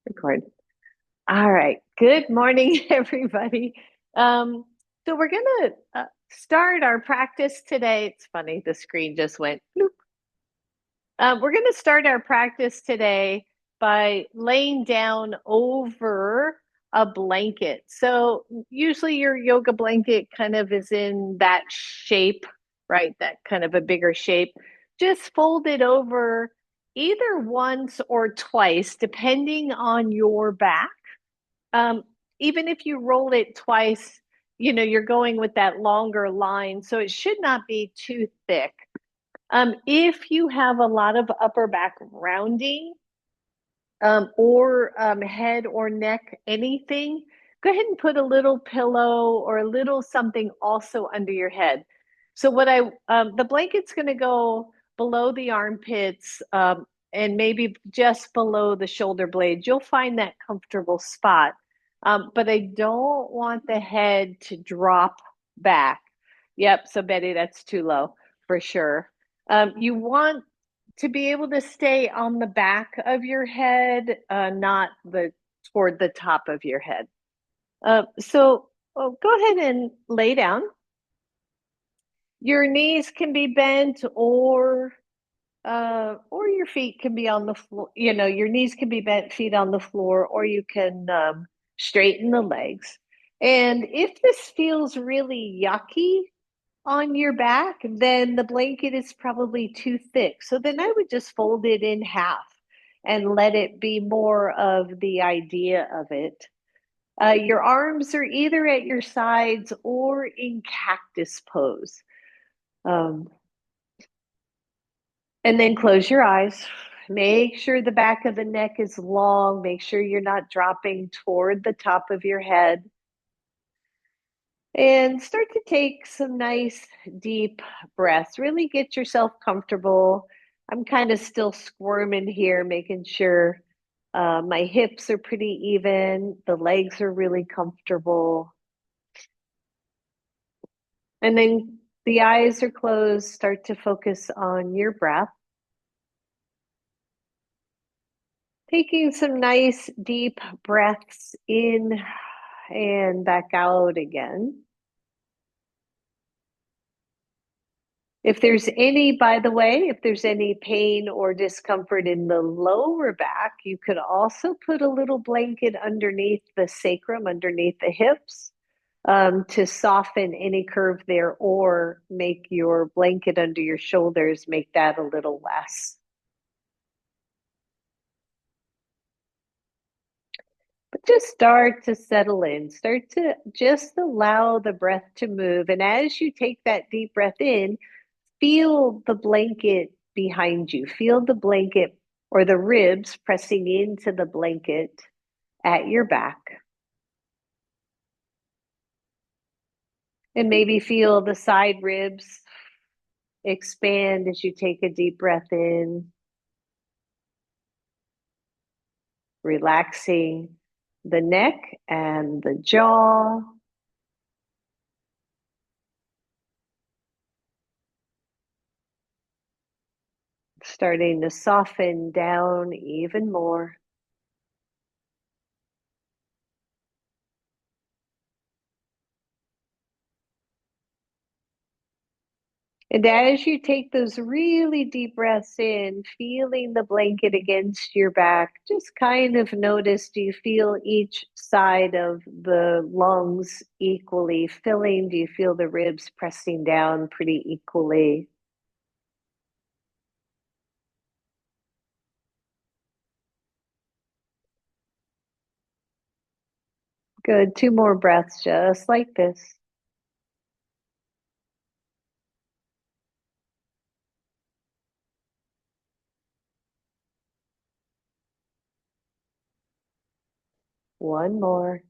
Record. All right. Good morning, everybody. So we're gonna start our practice today. It's funny, the screen just went bloop. We're gonna start our practice today by laying down over a blanket. So usually your yoga blanket kind of is in that shape, right? That kind of a bigger shape. Just fold it over either once or twice, depending on your back. um, Even if you roll it twice, you're going with that longer line, so it should not be too thick. If you have a lot of upper back rounding, or head or neck, anything, go ahead and put a little pillow or a little something also under your head. So the blanket's going to go below the armpits, and maybe just below the shoulder blades. You'll find that comfortable spot. But I don't want the head to drop back. Yep. So Betty, that's too low for sure. You want to be able to stay on the back of your head, not the toward the top of your head. Go ahead and lay down. Your knees can be bent, or your feet can be on the floor. Your knees can be bent, feet on the floor, or you can straighten the legs. And if this feels really yucky on your back, then the blanket is probably too thick. So then I would just fold it in half and let it be more of the idea of it. Your arms are either at your sides or in cactus pose. Um, and then close your eyes. Make sure the back of the neck is long. Make sure you're not dropping toward the top of your head. And start to take some nice deep breaths. Really get yourself comfortable. I'm kind of still squirming here, making sure my hips are pretty even, the legs are really comfortable. And then the eyes are closed. Start to focus on your breath. Taking some nice deep breaths in and back out again. By the way, if there's any pain or discomfort in the lower back, you could also put a little blanket underneath the sacrum, underneath the hips, to soften any curve there, or make your blanket under your shoulders, make that a little less. But just start to settle in, start to just allow the breath to move. And as you take that deep breath in, feel the blanket behind you. Feel the blanket or the ribs pressing into the blanket at your back. And maybe feel the side ribs expand as you take a deep breath in, relaxing the neck and the jaw. Starting to soften down even more. And as you take those really deep breaths in, feeling the blanket against your back, just kind of notice, do you feel each side of the lungs equally filling? Do you feel the ribs pressing down pretty equally? Good. Two more breaths, just like this. One more.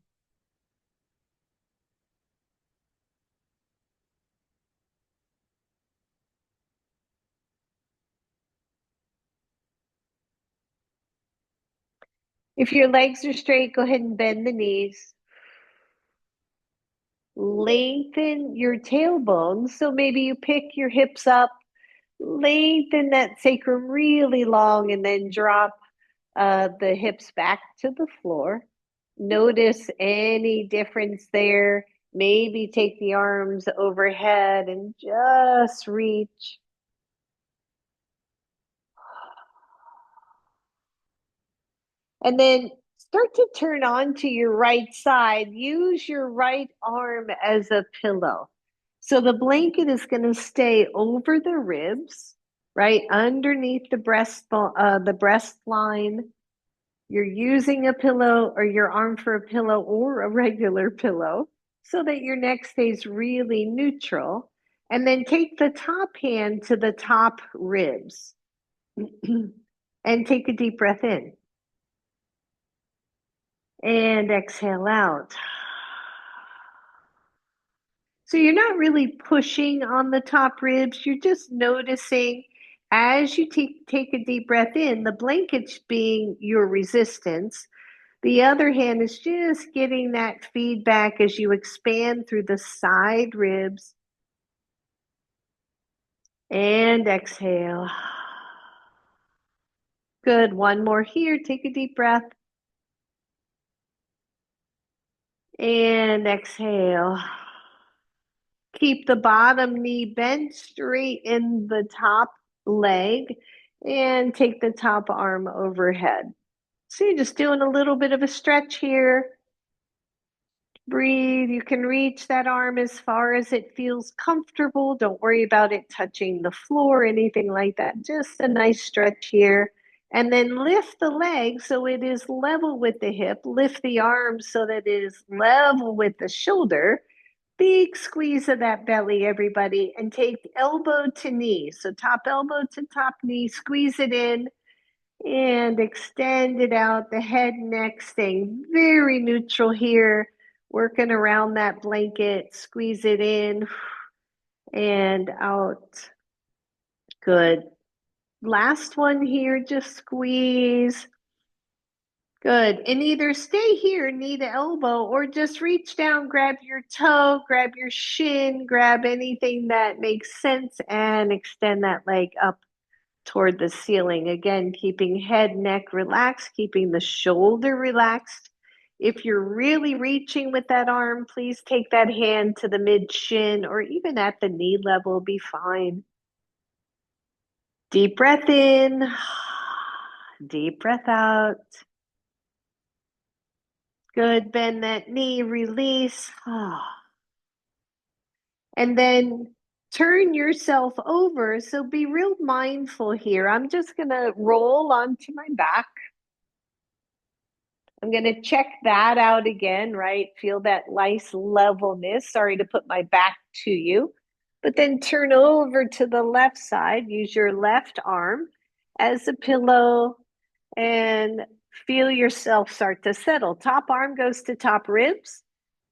If your legs are straight, go ahead and bend the knees. Lengthen your tailbone. So maybe you pick your hips up, lengthen that sacrum really long, and then drop the hips back to the floor. Notice any difference there. Maybe take the arms overhead and just reach. And then start to turn on to your right side. Use your right arm as a pillow. So the blanket is going to stay over the ribs, right underneath the breast line. You're using a pillow or your arm for a pillow or a regular pillow so that your neck stays really neutral. And then take the top hand to the top ribs and take a deep breath in and exhale out. So you're not really pushing on the top ribs, you're just noticing as you take a deep breath in, the blanket's being your resistance. The other hand is just getting that feedback as you expand through the side ribs and exhale. Good. One more here. Take a deep breath and exhale. Keep the bottom knee bent straight in the top leg and take the top arm overhead. So you're just doing a little bit of a stretch here. Breathe. You can reach that arm as far as it feels comfortable. Don't worry about it touching the floor or anything like that. Just a nice stretch here. And then lift the leg so it is level with the hip. Lift the arm so that it is level with the shoulder. Big squeeze of that belly, everybody, and take elbow to knee. So top elbow to top knee, squeeze it in and extend it out. The head, neck staying very neutral here, working around that blanket. Squeeze it in and out. Good. Last one here, just squeeze. Good. And either stay here, knee to elbow, or just reach down, grab your toe, grab your shin, grab anything that makes sense, and extend that leg up toward the ceiling. Again, keeping head, neck relaxed, keeping the shoulder relaxed. If you're really reaching with that arm, please take that hand to the mid shin or even at the knee level, be fine. Deep breath in, deep breath out. Good. Bend that knee, release. And then turn yourself over. So be real mindful here. I'm just going to roll onto my back. I'm going to check that out again, right? Feel that nice levelness. Sorry to put my back to you. But then turn over to the left side. Use your left arm as a pillow and feel yourself start to settle. Top arm goes to top ribs.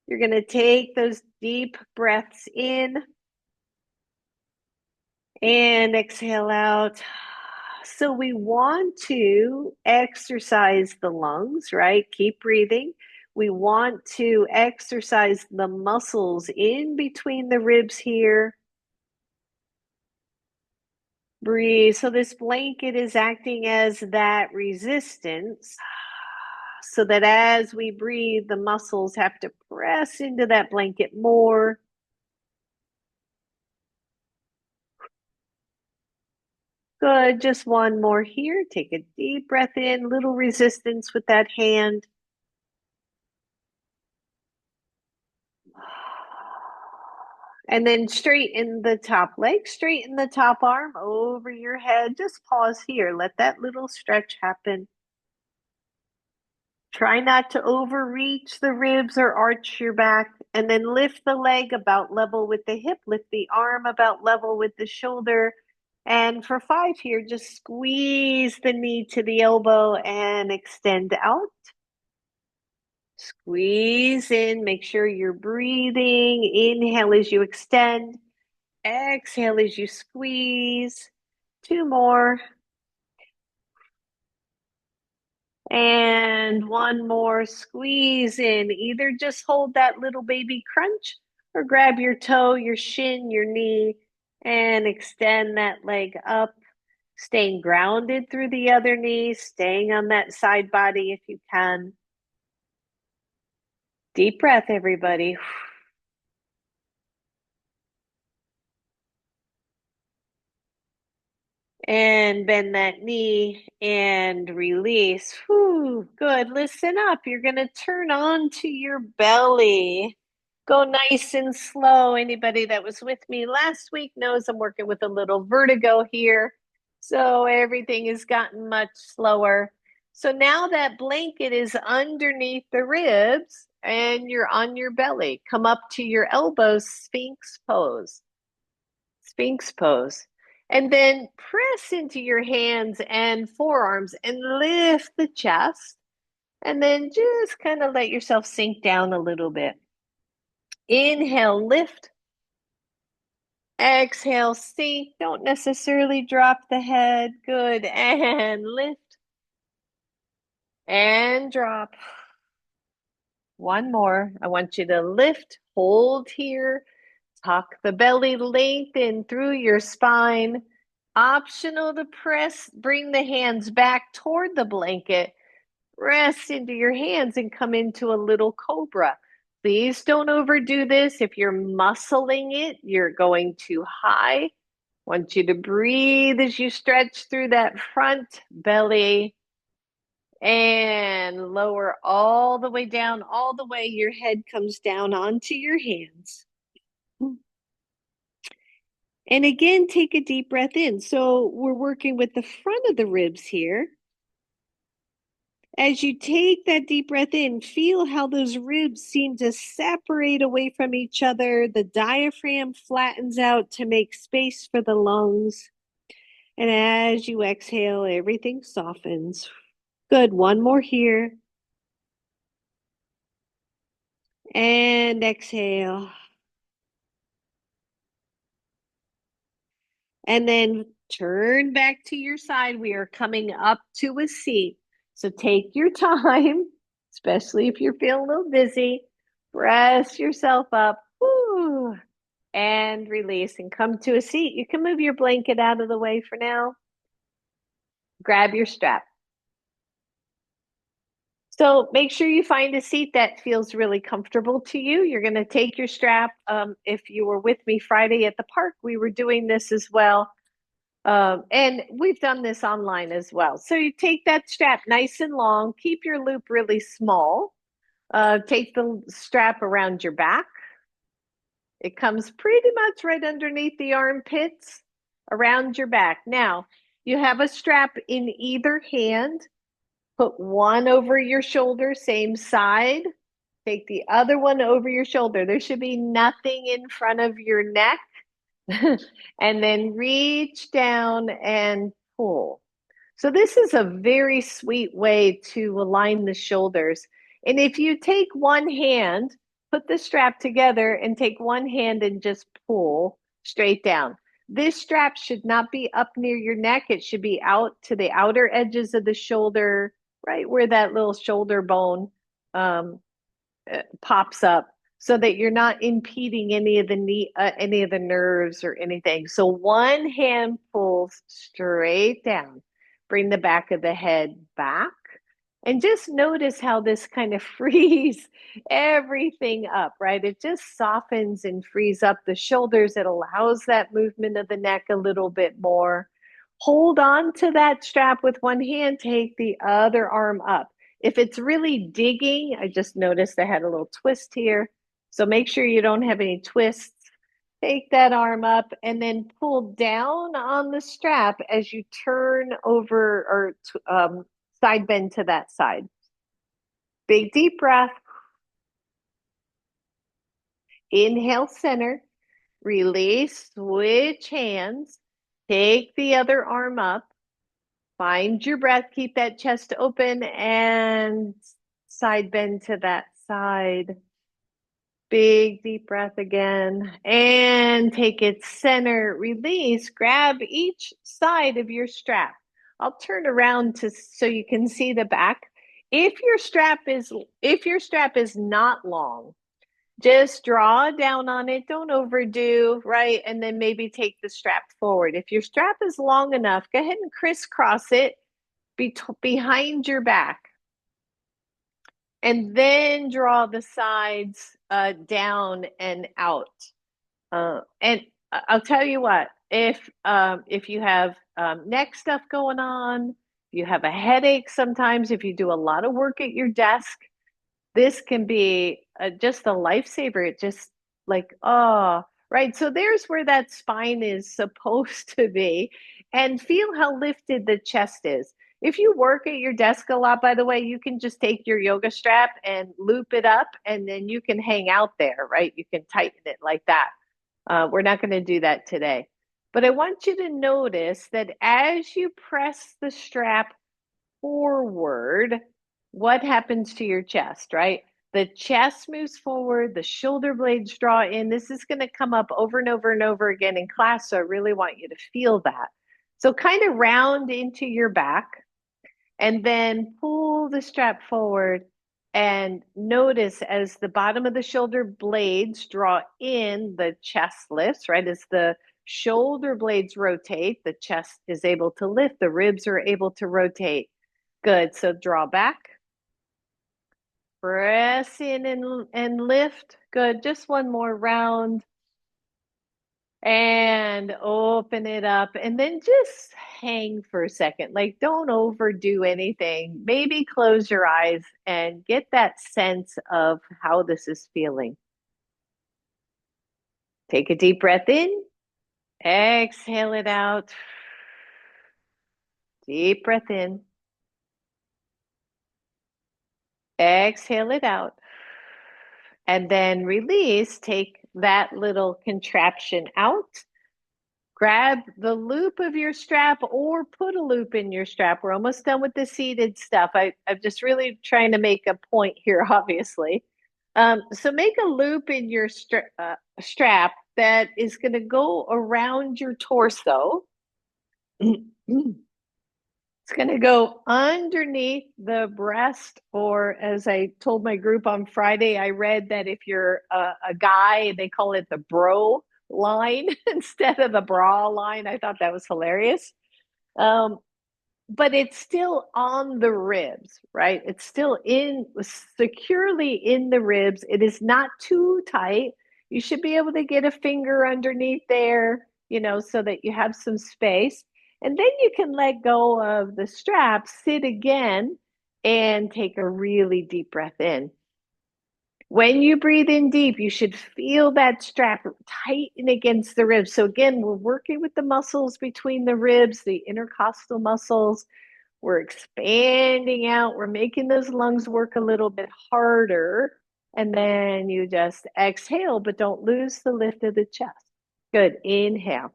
You're going to take those deep breaths in and exhale out. So we want to exercise the lungs, right? Keep breathing. We want to exercise the muscles in between the ribs here. Breathe. So this blanket is acting as that resistance so that as we breathe, the muscles have to press into that blanket more. Good. Just one more here. Take a deep breath in, little resistance with that hand. And then straighten the top leg, straighten the top arm over your head. Just pause here. Let that little stretch happen. Try not to overreach the ribs or arch your back. And then lift the leg about level with the hip. Lift the arm about level with the shoulder. And for 5 here, just squeeze the knee to the elbow and extend out. Squeeze in, make sure you're breathing. Inhale as you extend. Exhale as you squeeze. 2 more. And 1 more. Squeeze in. Either just hold that little baby crunch or grab your toe, your shin, your knee, and extend that leg up. Staying grounded through the other knee, staying on that side body if you can. Deep breath, everybody. And bend that knee and release. Whew, good. Listen up. You're going to turn on to your belly. Go nice and slow. Anybody that was with me last week knows I'm working with a little vertigo here. So everything has gotten much slower. So now that blanket is underneath the ribs and you're on your belly. Come up to your elbows, Sphinx pose. Sphinx pose. And then press into your hands and forearms and lift the chest. And then just kind of let yourself sink down a little bit. Inhale, lift. Exhale, sink. Don't necessarily drop the head. Good. And lift. And drop. One more. I want you to lift, hold here. Tuck the belly, lengthen through your spine. Optional to press, bring the hands back toward the blanket. Press into your hands and come into a little cobra. Please don't overdo this. If you're muscling it, you're going too high. I want you to breathe as you stretch through that front belly and lower all the way down, all the way your head comes down onto your hands. And again, take a deep breath in. So we're working with the front of the ribs here. As you take that deep breath in, feel how those ribs seem to separate away from each other. The diaphragm flattens out to make space for the lungs. And as you exhale, everything softens. Good. One more here. And exhale. And then turn back to your side. We are coming up to a seat. So take your time, especially if you're feeling a little dizzy. Press yourself up. Woo, and release and come to a seat. You can move your blanket out of the way for now. Grab your strap. So make sure you find a seat that feels really comfortable to you. You're going to take your strap. If you were with me Friday at the park, we were doing this as well. And we've done this online as well. So you take that strap nice and long, keep your loop really small. Take the strap around your back. It comes pretty much right underneath the armpits, around your back. Now, you have a strap in either hand. Put one over your shoulder, same side. Take the other one over your shoulder. There should be nothing in front of your neck. And then reach down and pull. So this is a very sweet way to align the shoulders. And if you take one hand, put the strap together and take one hand and just pull straight down. This strap should not be up near your neck. It should be out to the outer edges of the shoulder, right where that little shoulder bone pops up, so that you're not impeding any of the nerves or anything. So one hand pulls straight down. Bring the back of the head back. And just notice how this kind of frees everything up, right? It just softens and frees up the shoulders. It allows that movement of the neck a little bit more. Hold on to that strap with one hand, take the other arm up. If it's really digging, I just noticed I had a little twist here. So make sure you don't have any twists. Take that arm up and then pull down on the strap as you turn over or side bend to that side. Big deep breath. Inhale, center. Release, switch hands. Take the other arm up. Find your breath. Keep that chest open and side bend to that side. Big deep breath again. And take it center. Release. Grab each side of your strap. I'll turn around so you can see the back. If your strap is not long, Just draw down on it. Don't overdo, right? And then maybe take the strap forward. If your strap is long enough, go ahead and crisscross it behind your back. And then draw the sides down and out. And I'll tell you what, if you have neck stuff going on, you have a headache sometimes, if you do a lot of work at your desk, this can be just a lifesaver. It just like, oh, right. So there's where that spine is supposed to be. And feel how lifted the chest is. If you work at your desk a lot, by the way, you can just take your yoga strap and loop it up, and then you can hang out there, right? You can tighten it like that. We're not going to do that today. But I want you to notice that as you press the strap forward, what happens to your chest, right? The chest moves forward, the shoulder blades draw in. This is going to come up over and over and over again in class. So I really want you to feel that. So kind of round into your back and then pull the strap forward and notice as the bottom of the shoulder blades draw in, the chest lifts, right? As the shoulder blades rotate, the chest is able to lift, the ribs are able to rotate. Good. So draw back, press in and lift. Good. Just one more round. And open it up and then just hang for a second. Like, don't overdo anything. Maybe close your eyes and get that sense of how this is feeling. Take a deep breath in, exhale it out. Deep breath in, exhale it out. And then release. Take that little contraption out. Grab the loop of your strap or put a loop in your strap. We're almost done with the seated stuff. I'm just really trying to make a point here, obviously. So make a loop in your strap that is going to go around your torso. It's going to go underneath the breast, or as I told my group on Friday, I read that if you're a guy, they call it the bro line instead of the bra line. I thought that was hilarious. Um, but it's still on the ribs, right? It's still in securely in the ribs. It is not too tight. You should be able to get a finger underneath there, so that you have some space. And then you can let go of the strap, sit again, and take a really deep breath in. When you breathe in deep, you should feel that strap tighten against the ribs. So again, we're working with the muscles between the ribs, the intercostal muscles. We're expanding out. We're making those lungs work a little bit harder. And then you just exhale, but don't lose the lift of the chest. Good. Inhale.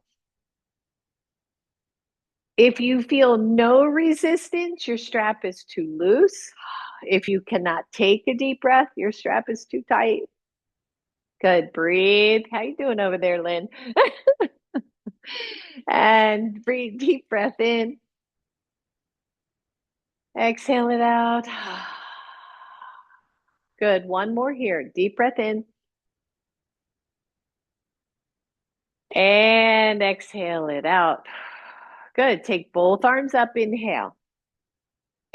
If you feel no resistance, your strap is too loose. If you cannot take a deep breath, your strap is too tight. Good. Breathe. How you doing over there, Lynn? And breathe. Deep breath in. Exhale it out. Good. One more here. Deep breath in. And exhale it out. Good. Take both arms up. Inhale.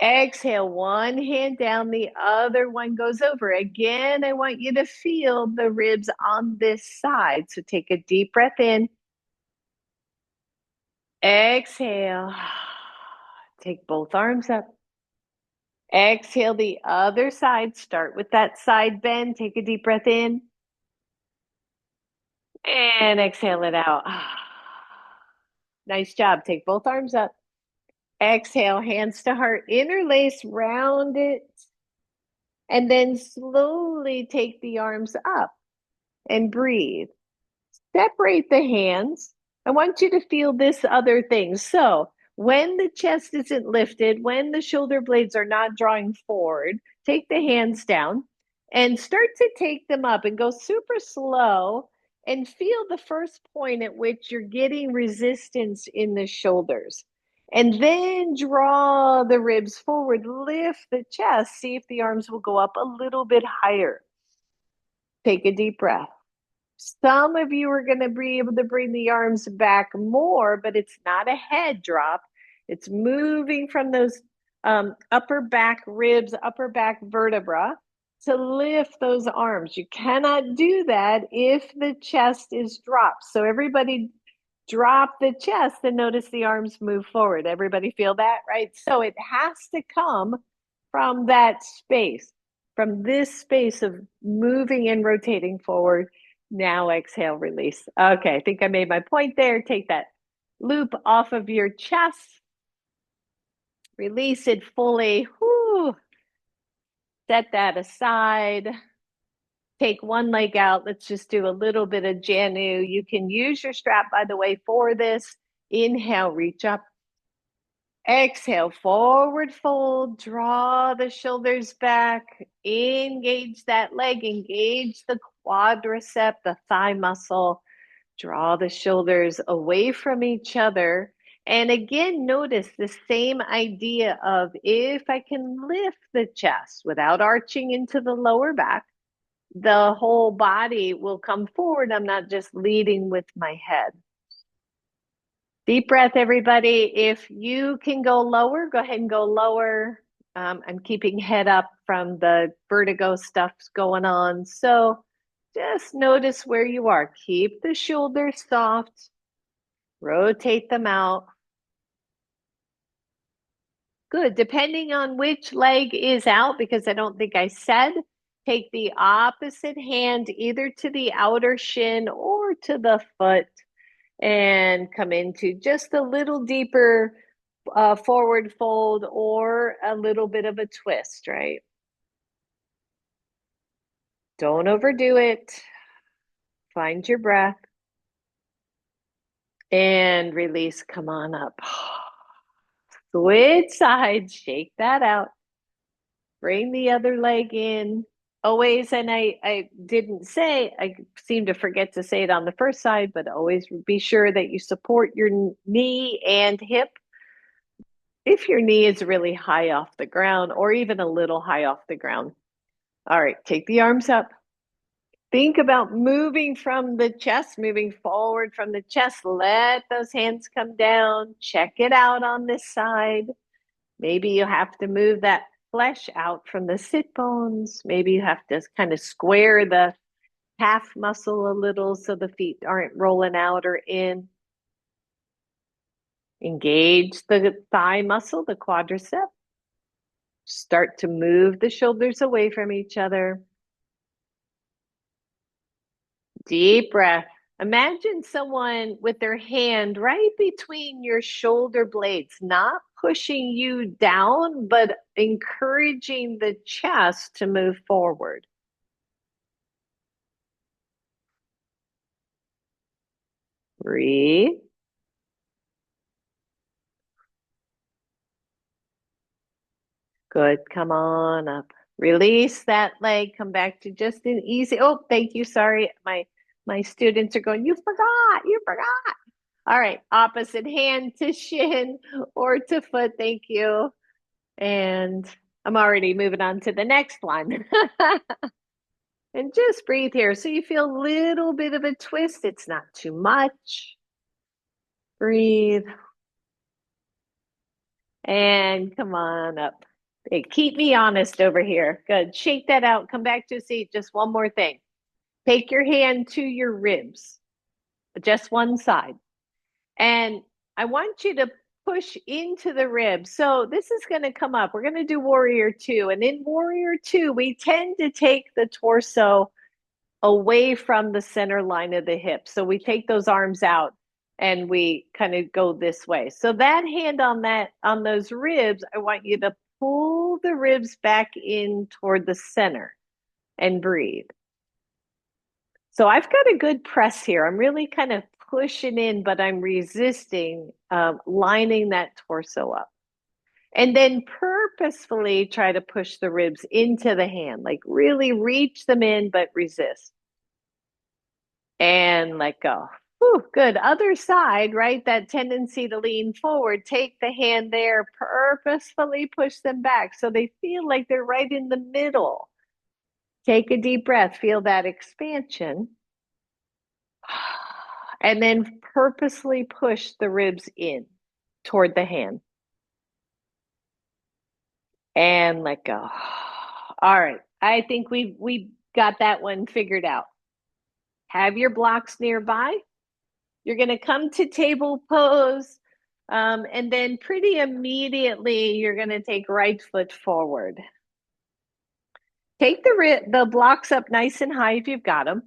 Exhale. One hand down, the other one goes over. Again, I want you to feel the ribs on this side. So take a deep breath in. Exhale. Take both arms up. Exhale the other side. Start with that side bend. Take a deep breath in. And exhale it out. Nice job. Take both arms up. Exhale, hands to heart. Interlace, round it. And then slowly take the arms up and breathe. Separate the hands. I want you to feel this other thing. So when the chest isn't lifted, when the shoulder blades are not drawing forward, take the hands down and start to take them up and go super slow and feel the first point at which you're getting resistance in the shoulders. And then draw the ribs forward, lift the chest, see if the arms will go up a little bit higher. Take a deep breath. Some of you are going to be able to bring the arms back more, but it's not a head drop. It's moving from those upper back ribs, upper back vertebra to lift those arms. You cannot do that if the chest is dropped. So everybody drop the chest and notice the arms move forward. Everybody feel that, right? So it has to come from that space, from this space of moving and rotating forward. Now exhale, release. Okay, I think I made my point there. Take that loop off of your chest. Release it fully. Whew. Set that aside. Take one leg out. Let's just do a little bit of Janu. You can use your strap, by the way, for this. Inhale, reach up. Exhale, forward fold. Draw the shoulders back. Engage that leg. Engage the quadricep, the thigh muscle. Draw the shoulders away from each other. And again, notice the same idea of if I can lift the chest without arching into the lower back, the whole body will come forward. I'm not just leading with my head. Deep breath, everybody. If you can go lower, go ahead and go lower. I'm keeping head up from the vertigo stuff's going on. So just notice where you are. Keep the shoulders soft. Rotate them out. Good. Depending on which leg is out, because I don't think I said, take the opposite hand either to the outer shin or to the foot and come into just a little deeper forward fold or a little bit of a twist, right? Don't overdo it. Find your breath and release. Come on up. Switch sides. Shake that out. Bring the other leg in. Always, and I didn't say, I seem to forget to say it on the first side, but always be sure that you support your knee and hip. If your knee is really high off the ground or even a little high off the ground. All right, take the arms up. Think about moving from the chest, moving forward from the chest. Let those hands come down. Check it out on this side. Maybe you have to move that flesh out from the sit bones. Maybe you have to kind of square the calf muscle a little so the feet aren't rolling out or in. Engage the thigh muscle, the quadricep. Start to move the shoulders away from each other. Deep breath. Imagine someone with their hand right between your shoulder blades, not pushing you down, but encouraging the chest to move forward. Breathe. Good. Come on up. Release that leg. Come back to just an easy. Oh, thank you. Sorry. My students are going, you forgot. You forgot. All right. Opposite hand to shin or to foot. Thank you. And I'm already moving on to the next one. And just breathe here. So you feel a little bit of a twist. It's not too much. Breathe. And come on up. Hey, keep me honest over here. Good. Shake that out. Come back to a seat. Just one more thing. Take your hand to your ribs, just one side. And I want you to push into the ribs. So this is going to come up. We're going to do warrior two. And in warrior two, we tend to take the torso away from the center line of the hip. So we take those arms out and we kind of go this way. So that hand on those ribs, I want you to pull the ribs back in toward the center and breathe. So I've got a good press here. I'm really kind of pushing in, but I'm resisting, lining that torso up. And then purposefully try to push the ribs into the hand, like really reach them in, but resist. And let go. Whew, good. Other side, right? That tendency to lean forward. Take the hand there, purposefully push them back so they feel like they're right in the middle. Take a deep breath, feel that expansion. And then purposely push the ribs in toward the hand. And let go. All right. I think we got that one figured out. Have your blocks nearby. You're going to come to table pose. And then pretty immediately, you're going to take right foot forward. Take the blocks up nice and high if you've got them.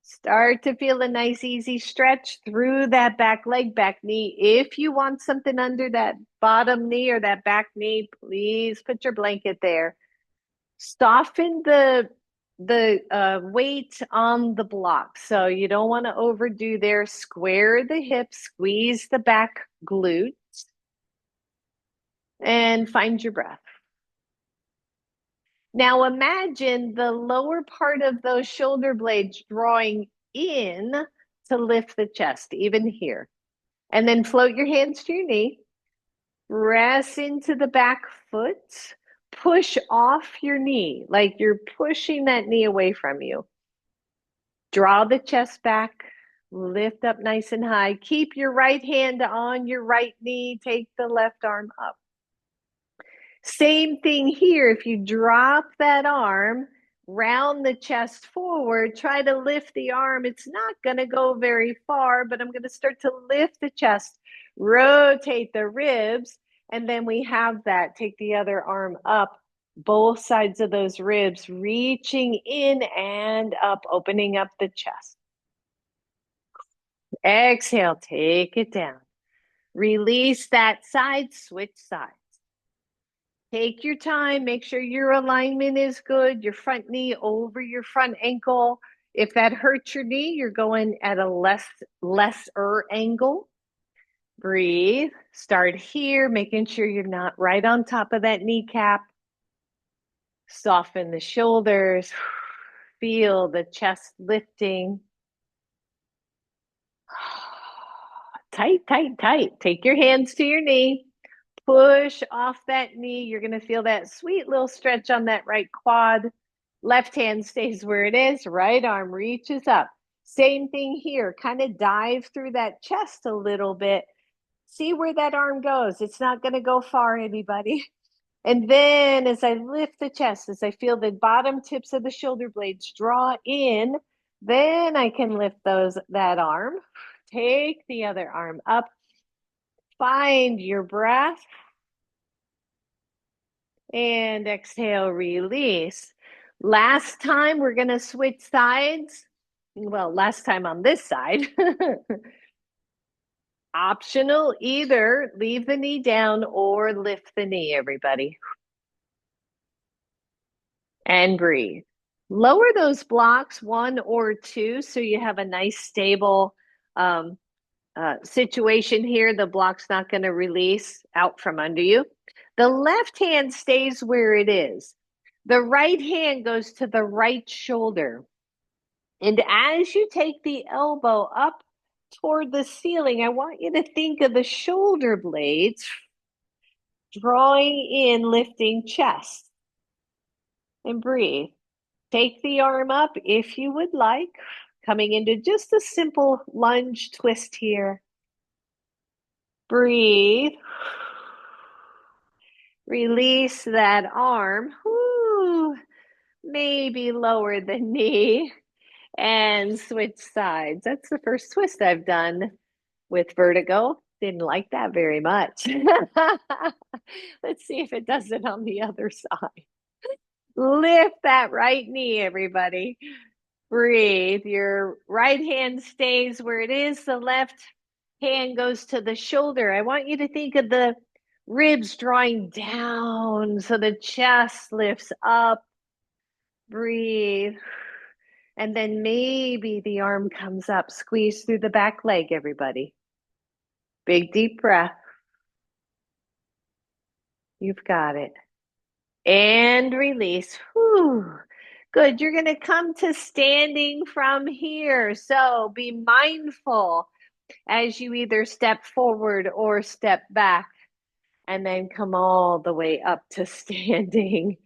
Start to feel a nice, easy stretch through that back leg, back knee. If you want something under that bottom knee or that back knee, please put your blanket there. Soften the weight on the block. So you don't want to overdo there. Square the hips, squeeze the back glutes, and find your breath. Now imagine the lower part of those shoulder blades drawing in to lift the chest, even here. And then float your hands to your knee. Press into the back foot. Push off your knee, like you're pushing that knee away from you. Draw the chest back. Lift up nice and high. Keep your right hand on your right knee. Take the left arm up. Same thing here. If you drop that arm, round the chest forward, try to lift the arm. It's not going to go very far, but I'm going to start to lift the chest, rotate the ribs, and then we have that. Take the other arm up, both sides of those ribs, reaching in and up, opening up the chest. Exhale, take it down. Release that side, switch sides. Take your time, make sure your alignment is good, your front knee over your front ankle. If that hurts your knee, you're going at a lesser angle. Breathe. Start here, making sure you're not right on top of that kneecap. Soften the shoulders. Feel the chest lifting. Tight, tight, tight. Take your hands to your knee. Push off that knee. You're going to feel that sweet little stretch on that right quad. Left hand stays where it is. Right arm reaches up. Same thing here. Kind of dive through that chest a little bit. See where that arm goes. It's not going to go far, anybody. And then as I lift the chest, as I feel the bottom tips of the shoulder blades draw in, then I can lift that arm. Take the other arm up. Find your breath. And exhale, release. Last time, we're going to switch sides. Well, last time on this side. Optional, either leave the knee down or lift the knee, everybody. And breathe. Lower those blocks, 1 or 2, so you have a nice stable situation here. The block's not going to release out from under you. The left hand stays where it is. The right hand goes to the right shoulder. And as you take the elbow up toward the ceiling, I want you to think of the shoulder blades drawing in, lifting chest. And breathe. Take the arm up if you would like, coming into just a simple lunge twist here. Breathe. Release that arm. Woo. Maybe lower the knee and switch sides. That's the first twist I've done with vertigo. Didn't like that very much. Let's see if it does it on the other side. Lift that right knee, everybody. Breathe. Your right hand stays where it is. The left hand goes to the shoulder. I want you to think of the ribs drawing down so the chest lifts up. Breathe. And then maybe the arm comes up. Squeeze through the back leg, everybody. Big deep breath. You've got it. And release. Whew. Good. You're going to come to standing from here. So be mindful as you either step forward or step back, and then come all the way up to standing.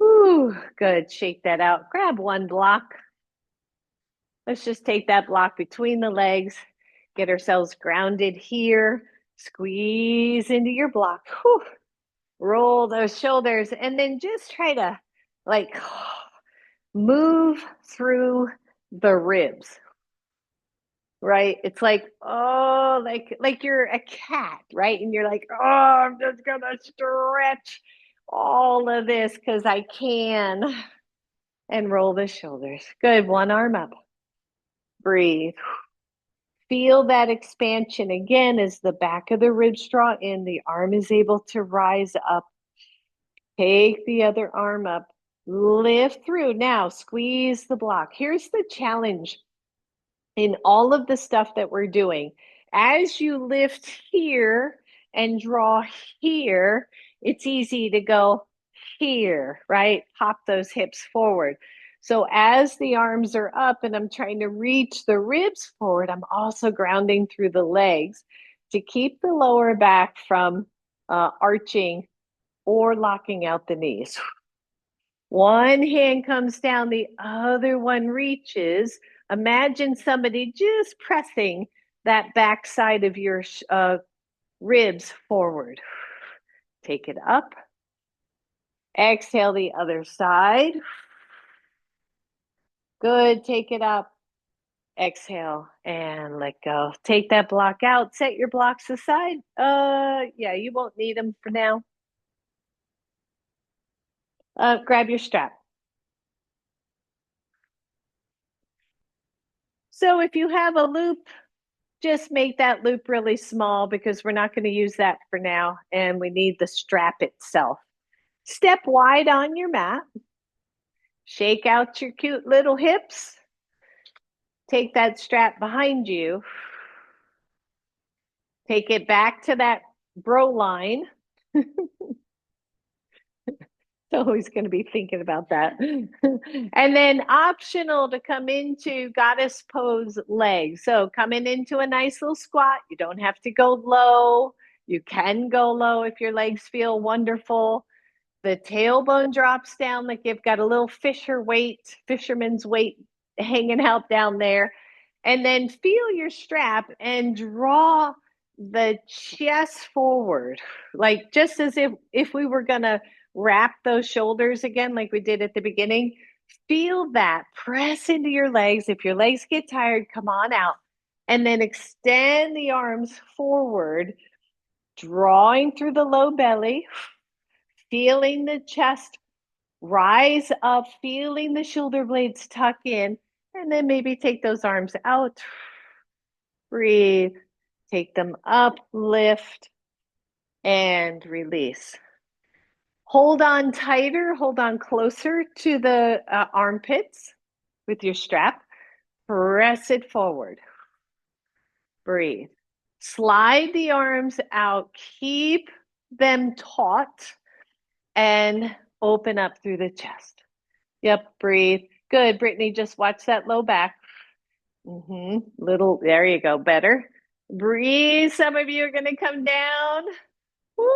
Whew, good. Shake that out. Grab one block. Let's just take that block between the legs, get ourselves grounded here. Squeeze into your block. Whew. Roll those shoulders and then just try to like move through the ribs, right? It's like, oh, like you're a cat, right? And you're like, oh, I'm just gonna stretch all of this because I can. And roll the shoulders. Good. One arm up. Breathe. Feel that expansion again as the back of the ribs draw in, the arm is able to rise up. Take the other arm up, lift through. Now squeeze the block. Here's the challenge in all of the stuff that we're doing. As you lift here and draw here, it's easy to go here, right? Pop those hips forward. So as the arms are up and I'm trying to reach the ribs forward, I'm also grounding through the legs to keep the lower back from arching or locking out the knees. One hand comes down, the other one reaches. Imagine somebody just pressing that back side of your ribs forward. Take it up. Exhale the other side. Good. Take it up. Exhale and let go. Take that block out. Set your blocks aside. Yeah, you won't need them for now. Grab your strap. So if you have a loop, just make that loop really small because we're not going to use that for now and we need the strap itself. Step wide on your mat. Shake out your cute little hips. Take that strap behind you. Take it back to that bro line. Always going to be thinking about that. And then optional to come into goddess pose legs. So coming into a nice little squat. You don't have to go low. You can go low if your legs feel wonderful. The tailbone drops down like you've got a little fisherman's weight hanging out down there. And then feel your strap and draw the chest forward, like just as if we were going to wrap those shoulders again, like we did at the beginning. Feel that. Press into your legs. If your legs get tired, come on out. And then extend the arms forward, drawing through the low belly, feeling the chest rise up, feeling the shoulder blades tuck in, and then maybe take those arms out. Breathe. Take them up, lift, and release. Hold on tighter, hold on closer to the armpits with your strap. Press it forward. Breathe. Slide the arms out. Keep them taut and open up through the chest. Yep, breathe. Good, Brittany, just watch that low back. Little, there you go, better. Breathe. Some of you are going to come down. Woo!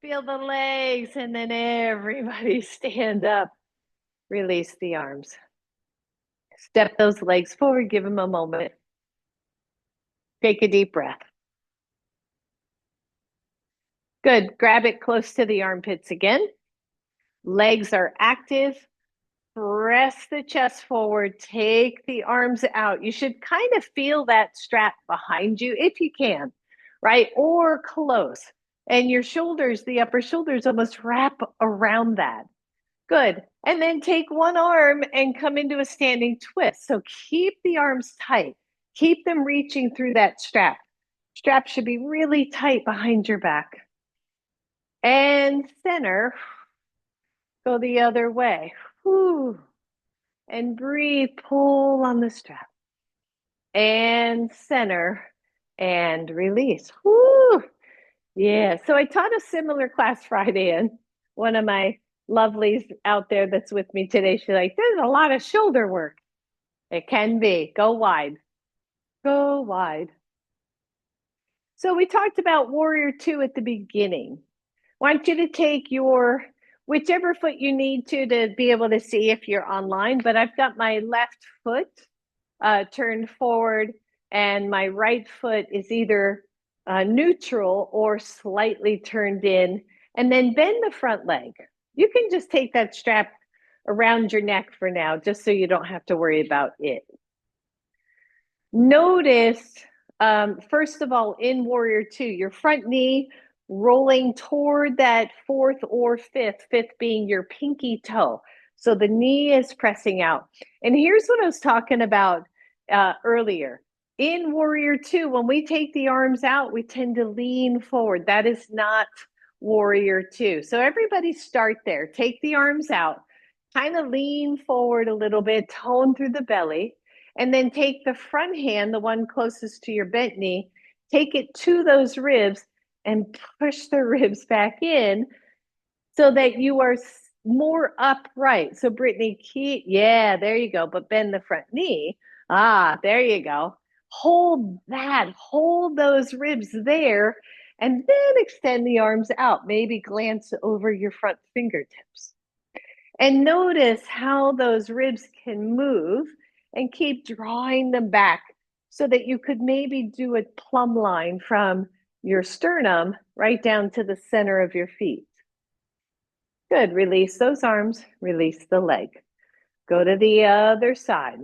Feel the legs, and then everybody stand up. Release the arms. Step those legs forward. Give them a moment. Take a deep breath. Good. Grab it close to the armpits again. Legs are active. Press the chest forward. Take the arms out. You should kind of feel that strap behind you if you can, right? Or close. And your shoulders, the upper shoulders almost wrap around that. Good. And then take one arm and come into a standing twist. So keep the arms tight. Keep them reaching through that strap. Strap should be really tight behind your back. And center. Go the other way. Whew. And breathe. Pull on the strap. And center. And release. Whew. Yeah. So I taught a similar class Friday, and one of my lovelies out there that's with me today, she's like, there's a lot of shoulder work. It can be. Go wide. Go wide. So we talked about Warrior Two at the beginning. I want you to take your whichever foot you need to be able to see if you're online, but I've got my left foot turned forward and my right foot is either neutral or slightly turned in, and then bend the front leg. You can just take that strap around your neck for now, just so you don't have to worry about it. Notice, first of all, in Warrior Two, your front knee rolling toward that fourth or fifth being your pinky toe. So the knee is pressing out. And here's what I was talking about earlier. In Warrior Two, when we take the arms out, we tend to lean forward. That is not Warrior Two. So everybody start there. Take the arms out, kind of lean forward a little bit, tone through the belly, and then take the front hand, the one closest to your bent knee, take it to those ribs and push the ribs back in so that you are more upright. So Brittany, yeah, there you go. But bend the front knee. Ah, there you go. Hold that, hold those ribs there, and then extend the arms out. Maybe glance over your front fingertips. And notice how those ribs can move and keep drawing them back so that you could maybe do a plumb line from your sternum right down to the center of your feet. Good. Release those arms, release the leg. Go to the other side.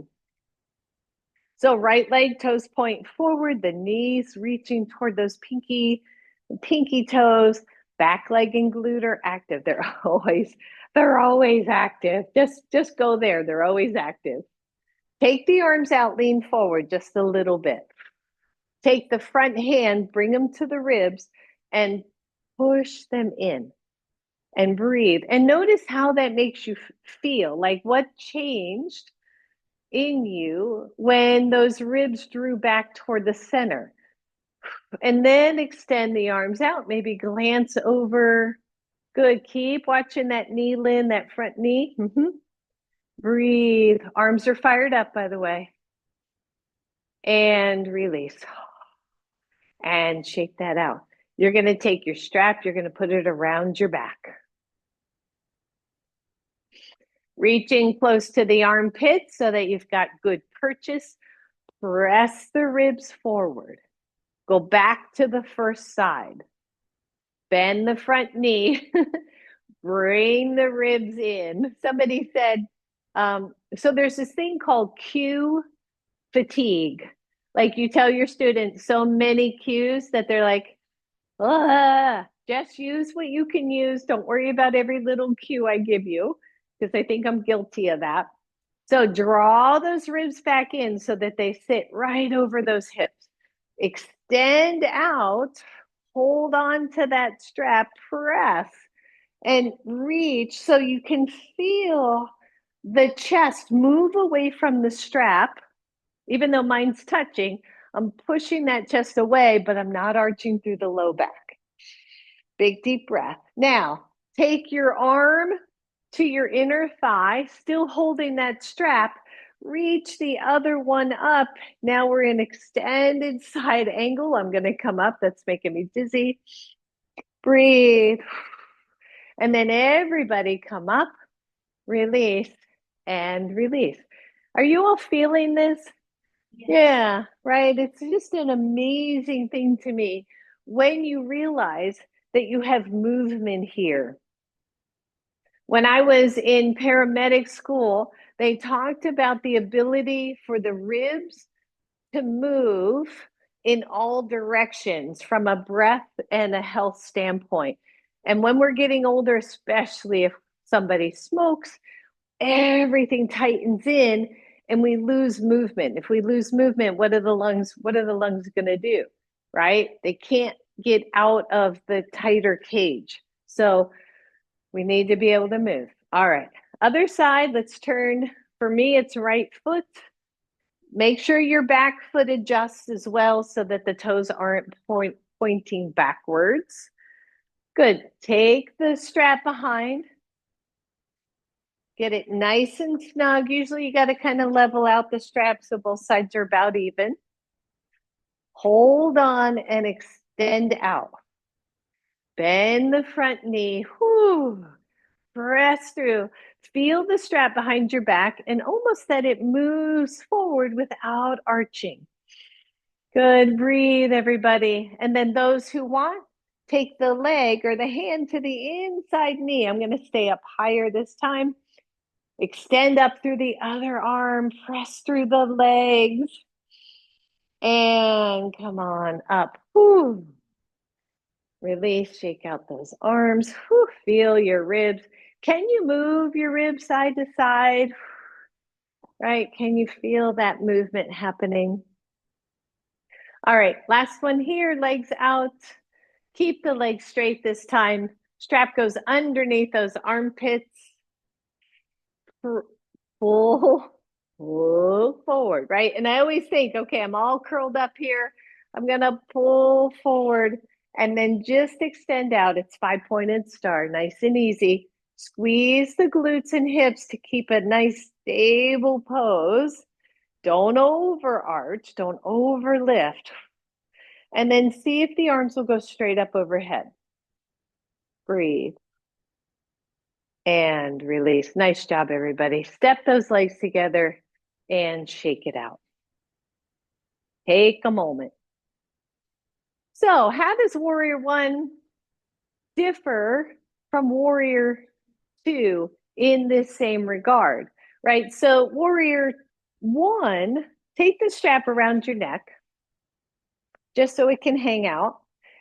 So right leg, toes point forward, the knees reaching toward those pinky toes, back leg and glute are active. They're always active. Just go there. They're always active. Take the arms out, lean forward just a little bit. Take the front hand, bring them to the ribs, and push them in. And breathe. And notice how that makes you feel. Like what changed in you when those ribs drew back toward the center. And then extend the arms out. Maybe glance over. Good. Keep watching that knee, Lynn, that front knee. Breathe. Arms are fired up, by the way. And release. And shake that out. You're going to take your strap, you're going to put it around your back. Reaching close to the armpit so that you've got good purchase. Press the ribs forward. Go back to the first side. Bend the front knee. Bring the ribs in. Somebody said, so there's this thing called cue fatigue. Like you tell your students so many cues that they're like, just use what you can use. Don't worry about every little cue I give you, because I think I'm guilty of that. So draw those ribs back in so that they sit right over those hips. Extend out, hold on to that strap, press, and reach so you can feel the chest move away from the strap. Even though mine's touching, I'm pushing that chest away, but I'm not arching through the low back. Big deep breath. Now, take your arm to your inner thigh, still holding that strap. Reach the other one up. Now we're in extended side angle. I'm going to come up. That's making me dizzy. Breathe. And then everybody come up, release, and release. Are you all feeling this? Yes. Yeah, right. It's just an amazing thing to me when you realize that you have movement here. When I was in paramedic school, they talked about the ability for the ribs to move in all directions from a breath and a health standpoint. And when we're getting older, especially if somebody smokes, everything tightens in and we lose movement. If we lose movement, what are the lungs going to do? Right? They can't get out of the tighter cage. So we need to be able to move. All right. Other side, let's turn. For me, it's right foot. Make sure your back foot adjusts as well so that the toes aren't pointing backwards. Good. Take the strap behind. Get it nice and snug. Usually you got to kind of level out the strap so both sides are about even. Hold on and extend out. Bend the front knee. Whew. Press through. Feel the strap behind your back and almost that it moves forward without arching. Good. Breathe, everybody. And then those who want, take the leg or the hand to the inside knee. I'm going to stay up higher this time. Extend up through the other arm. Press through the legs. And come on up. Whew. Release, shake out those arms. Whew. Feel your ribs. Can you move your ribs side to side? Right? Can you feel that movement happening? All right, last one here, legs out. Keep the legs straight this time. Strap goes underneath those armpits. Pull forward, right? And I always think, okay, I'm all curled up here. I'm going to pull forward and then just extend out. It's 5-pointed star, nice and easy. Squeeze the glutes and hips to keep a nice stable pose. Don't overarch, don't overlift. And then see if the arms will go straight up overhead. Breathe. And release. Nice job, everybody. Step those legs together and shake it out. Take a moment. So, how does Warrior One differ from Warrior Two in this same regard? Right? So, Warrior One, take the strap around your neck just so it can hang out.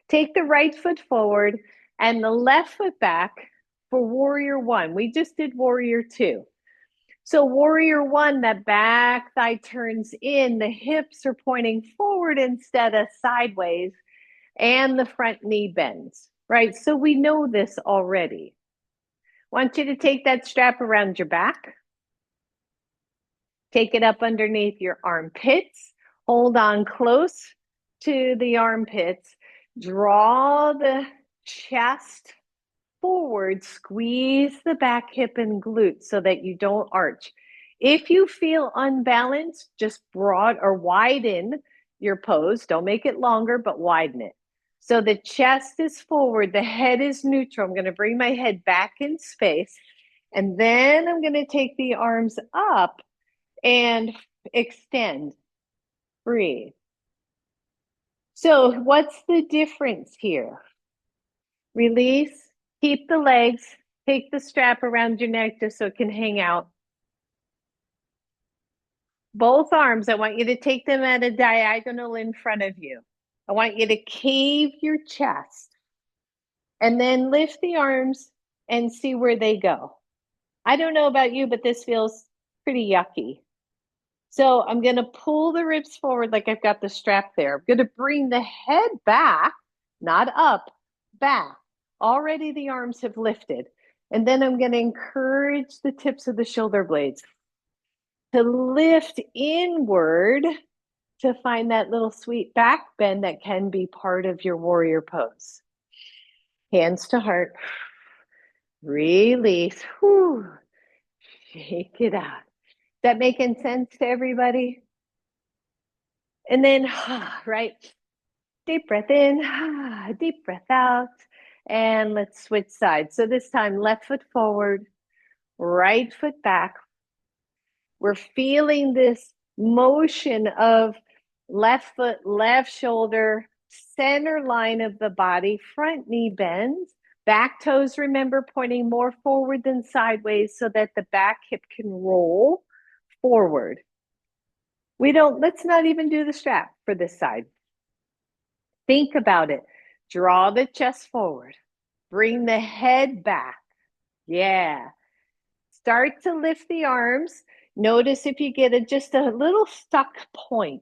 Take the right foot forward and the left foot back for Warrior One. We just did Warrior Two. So Warrior One, that back thigh turns in, the hips are pointing forward instead of sideways, and the front knee bends, right? So we know this already. I want you to take that strap around your back. Take it up underneath your armpits. Hold on close to the armpits. Draw the chest forward, squeeze the back hip and glute so that you don't arch. If you feel unbalanced, just broad or widen your pose. Don't make it longer, but widen it. So the chest is forward, the head is neutral. I'm going to bring my head back in space, and then I'm going to take the arms up and extend. Breathe. So what's the difference here? Release, keep the legs, take the strap around your neck just so it can hang out. Both arms, I want you to take them at a diagonal in front of you. I want you to cave your chest and then lift the arms and see where they go. I don't know about you, but this feels pretty yucky. So I'm going to pull the ribs forward like I've got the strap there. I'm going to bring the head back, not up, back. Already the arms have lifted. And then I'm going to encourage the tips of the shoulder blades to lift inward to find that little sweet back bend that can be part of your warrior pose. Hands to heart. Release. Whew. Shake it out. Is that making sense to everybody? And then, right, deep breath in, deep breath out, and let's switch sides. So this time, left foot forward, right foot back. We're feeling this motion of left foot, left shoulder, center line of the body, front knee bends, back toes, remember, pointing more forward than sideways so that the back hip can roll forward. Let's not even do the strap for this side. Think about it. Draw the chest forward. Bring the head back. Yeah. Start to lift the arms. Notice if you get just a little stuck point.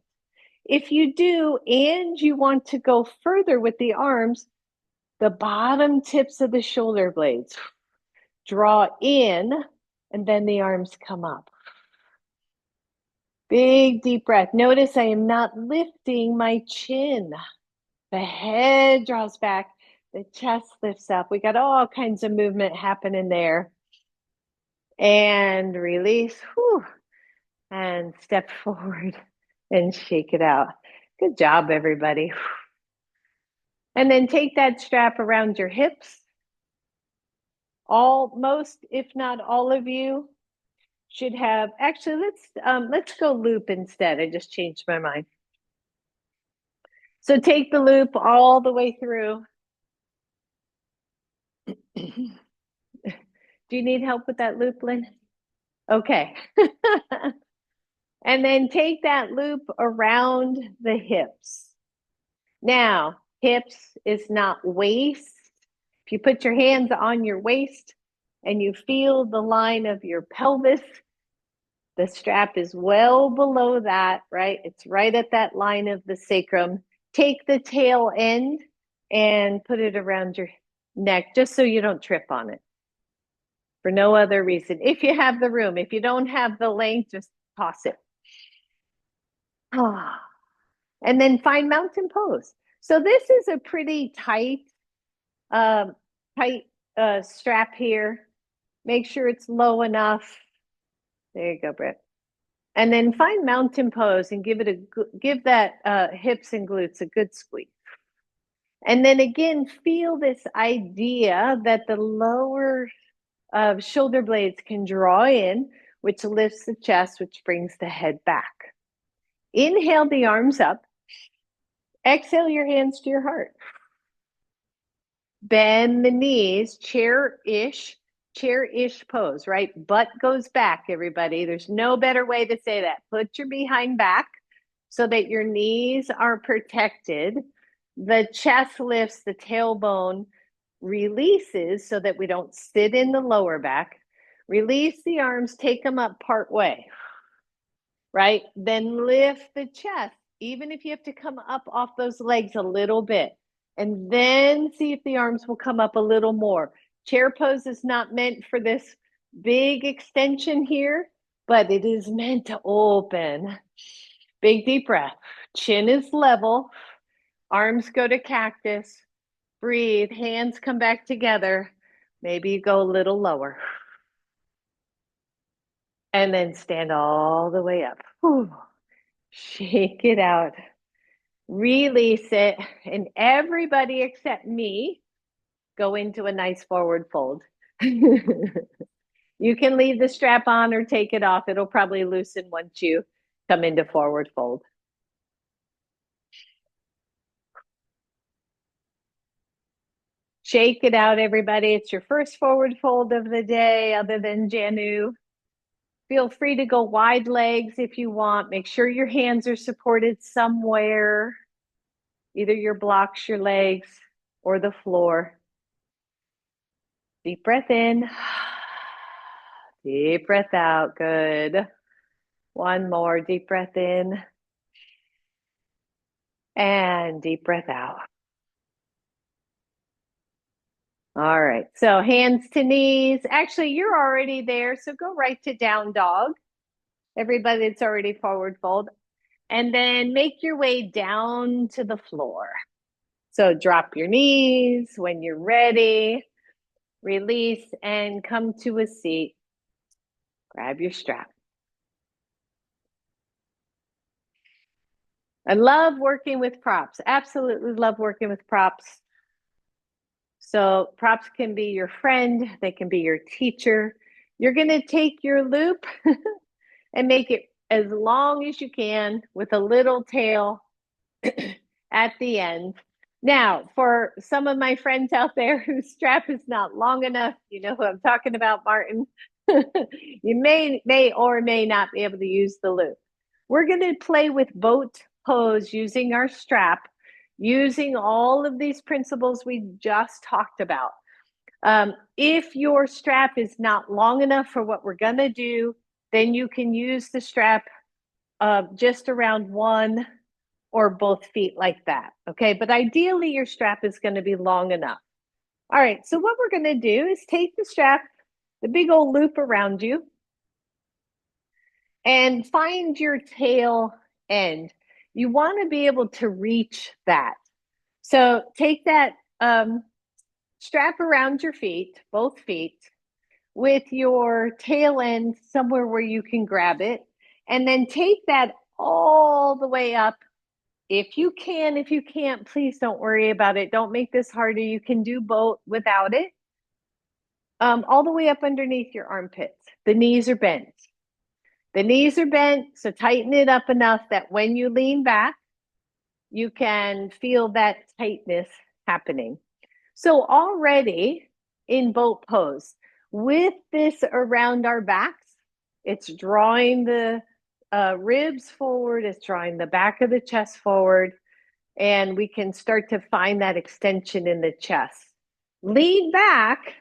If you do, and you want to go further with the arms, the bottom tips of the shoulder blades. Draw in, and then the arms come up. Big deep breath. Notice I am not lifting my chin. The head draws back, the chest lifts up. We got all kinds of movement happening there. And release. Whew. And step forward and shake it out. Good job, everybody. And then take that strap around your hips. Most, if not all of you should have, actually, let's go loop instead. I just changed my mind. So take the loop all the way through. Do you need help with that loop, Lynn? Okay. And then take that loop around the hips. Now, hips is not waist. If you put your hands on your waist and you feel the line of your pelvis, the strap is well below that, right? It's right at that line of the sacrum. Take the tail end and put it around your neck just so you don't trip on it for no other reason. If you have the room, if you don't have the length, just toss it. And then find mountain pose. So this is a pretty tight, um, tight strap here. Make sure it's low enough. There you go, Britt. And then find mountain pose and give that hips and glutes a good squeeze. And then again, feel this idea that the lower shoulder blades can draw in, which lifts the chest, which brings the head back. Inhale the arms up. Exhale your hands to your heart. Bend the knees, chair-ish pose, right? Butt goes back, everybody. There's no better way to say that. Put your behind back so that your knees are protected. The chest lifts, the tailbone releases so that we don't sit in the lower back. Release the arms, take them up part way, right? Then lift the chest, even if you have to come up off those legs a little bit. And then see if the arms will come up a little more. Chair pose is not meant for this big extension here, but it is meant to open. Big deep breath. Chin is level. Arms go to cactus. Breathe. Hands come back together. Maybe you go a little lower. And then stand all the way up. Whew. Shake it out. Release it. And everybody except me go into a nice forward fold. You can leave the strap on or take it off. It'll probably loosen once you come into forward fold. Shake it out, everybody. It's your first forward fold of the day, other than Janu. Feel free to go wide legs if you want. Make sure your hands are supported somewhere, either your blocks, your legs, or the floor. Deep breath in. Deep breath out. Good. One more deep breath in. And deep breath out. All right, so hands to knees. Actually, you're already there, so go right to down dog. Everybody that's already forward fold. And then make your way down to the floor. So drop your knees when you're ready. Release and come to a seat. Grab your strap. I love working with props. Absolutely love working with props. So props can be your friend. They can be your teacher. You're going to take your loop and make it as long as you can with a little tail at the end. Now, for some of my friends out there whose strap is not long enough, you know who I'm talking about, Martin. You may or may not be able to use the loop. We're going to play with boat pose using our strap, using all of these principles we just talked about. If your strap is not long enough for what we're going to do, then you can use the strap just around one or both feet like that. Okay, but ideally your strap is going to be long enough. All right, so what we're going to do is take the strap, the big old loop around you, and find your tail end. You want to be able to reach that. So take that strap around your feet, both feet, with your tail end somewhere where you can grab it, and then take that all the way up. If you can, if you can't, please don't worry about it. Don't make this harder. You can do both without it. All the way up underneath your armpits. The knees are bent. The knees are bent, so tighten it up enough that when you lean back, you can feel that tightness happening. So already in boat pose, with this around our backs, it's drawing the ribs forward, it's drawing the back of the chest forward, and we can start to find that extension in the chest. Lean back,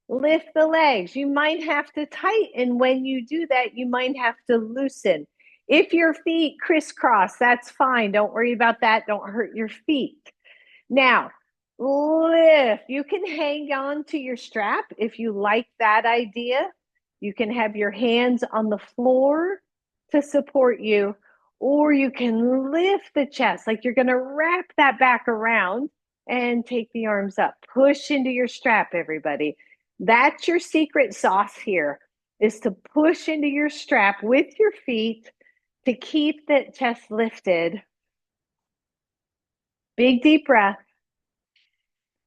lift the legs. You might have to tighten when you do that, you might have to loosen. If your feet crisscross, that's fine. Don't worry about that. Don't hurt your feet. Now, lift. You can hang on to your strap if you like that idea. You can have your hands on the floor to support you, or you can lift the chest like you're going to wrap that back around and take the arms up. Push into your strap, everybody. That's your secret sauce here, is to push into your strap with your feet to keep the chest lifted. Big deep breath.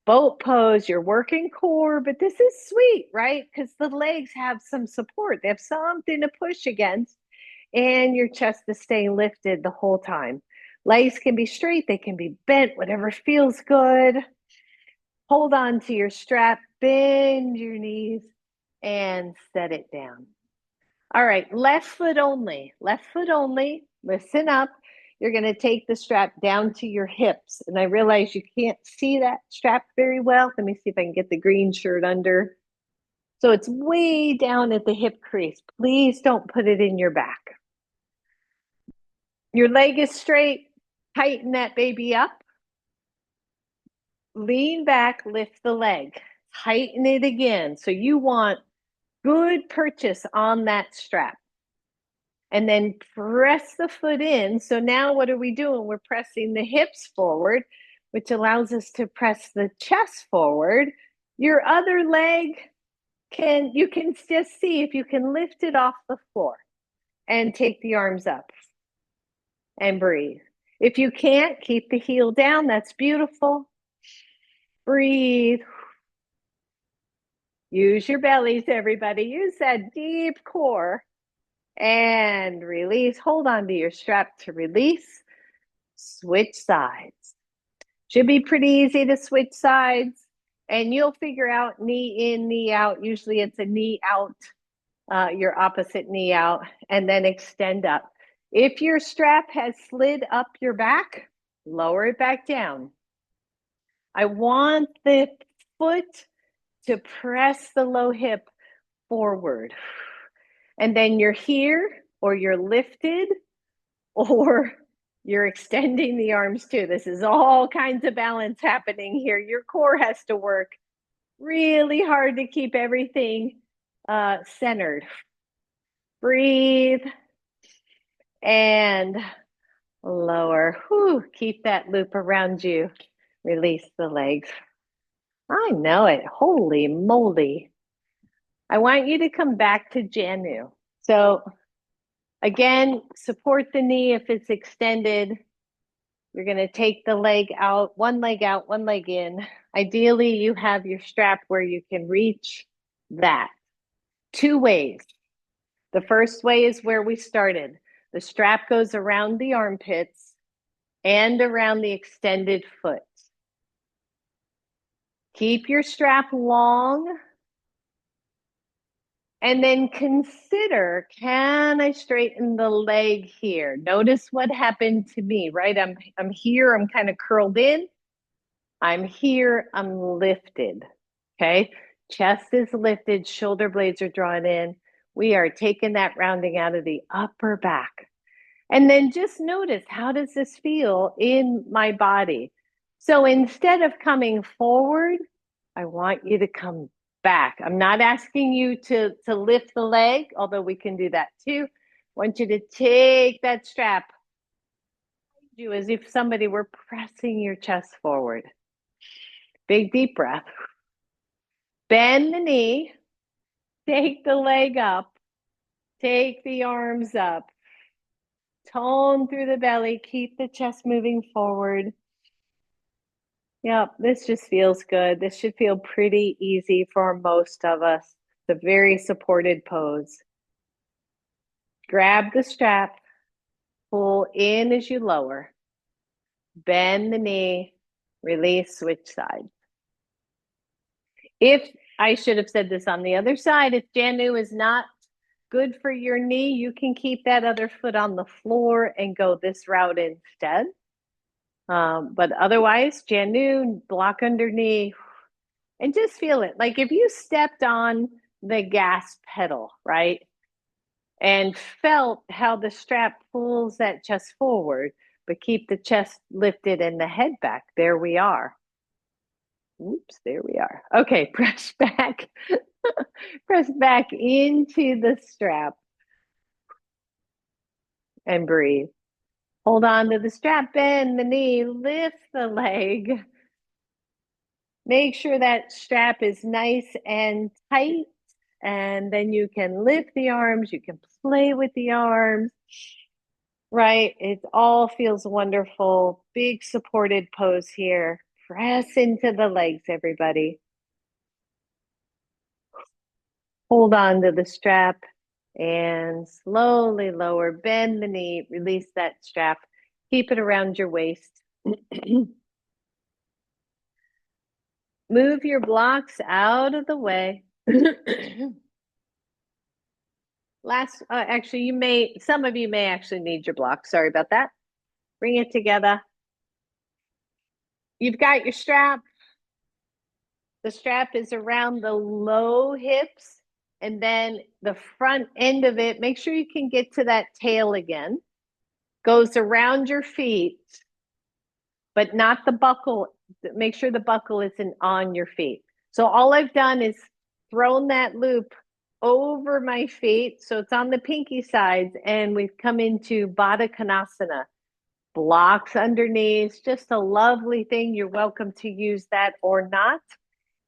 Boat pose, you're working core, but this is sweet, right? Because the legs have some support. They have something to push against, and your chest is staying lifted the whole time. Legs can be straight, they can be bent, whatever feels good. Hold on to your strap, bend your knees, and set it down. All right, left foot only. Left foot only. Listen up. You're going to take the strap down to your hips. And I realize you can't see that strap very well. Let me see if I can get the green shirt under. So it's way down at the hip crease. Please don't put it in your back. Your leg is straight. Tighten that baby up. Lean back, lift the leg. Tighten it again. So you want good purchase on that strap. And then press the foot in. So now what are we doing? We're pressing the hips forward, which allows us to press the chest forward. Your other leg you can just see if you can lift it off the floor and take the arms up and breathe. If you can't, keep the heel down. That's beautiful. Breathe. Use your bellies, everybody. Use that deep core. And release. Hold on to your strap to release. Switch sides. Should be pretty easy to switch sides. And you'll figure out knee in, knee out. Usually it's a knee out, your opposite knee out, and then extend up. If your strap has slid up your back, lower it back down. I want the foot to press the low hip forward. And then you're here, or you're lifted, or you're extending the arms too. This is all kinds of balance happening here. Your core has to work really hard to keep everything centered. Breathe and lower. Whew, keep that loop around you. Release the legs. I know it. Holy moly. I want you to come back to Janu. So again, support the knee if it's extended. You're going to take the leg out, one leg in. Ideally, you have your strap where you can reach that. Two ways. The first way is where we started. The strap goes around the armpits and around the extended foot. Keep your strap long. And then consider, can I straighten the leg here? Notice what happened to me, right? I'm here, I'm kind of curled in. I'm here, I'm lifted, okay? Chest is lifted, shoulder blades are drawn in. We are taking that rounding out of the upper back. And then just notice, how does this feel in my body? So instead of coming forward, I want you to come back. I'm not asking you to lift the leg, although we can do that too. I want you to take that strap, you as if somebody were pressing your chest forward. Big deep breath. Bend the knee, take the leg up, take the arms up, tone through the belly, keep the chest moving forward. Yep, this just feels good. This should feel pretty easy for most of us. It's a very supported pose. Grab the strap, pull in as you lower, bend the knee, release, switch sides. If I should have said this on the other side, if Janu is not good for your knee, you can keep that other foot on the floor and go this route instead. But otherwise, Janu, block under knee, and just feel it. Like if you stepped on the gas pedal, right? And felt how the strap pulls that chest forward, but keep the chest lifted and the head back. There we are. Oops, there we are. Okay, press back. Press back into the strap and breathe. Hold on to the strap, bend the knee, lift the leg. Make sure that strap is nice and tight, and then you can lift the arms, you can play with the arms, right? It all feels wonderful. Big supported pose here. Press into the legs, everybody. Hold on to the strap and slowly lower, bend the knee, release that strap, keep it around your waist. Move your blocks out of the way. Actually, some of you may actually need your blocks. Sorry about that. Bring it together. You've got your strap. The strap is around the low hips, and then the front end of it, make sure you can get to that tail again, goes around your feet, but not the buckle. Make sure the buckle isn't on your feet. So all I've done is thrown that loop over my feet. So it's on the pinky sides, and we've come into Baddha Konasana. Blocks underneath, just a lovely thing. You're welcome to use that or not.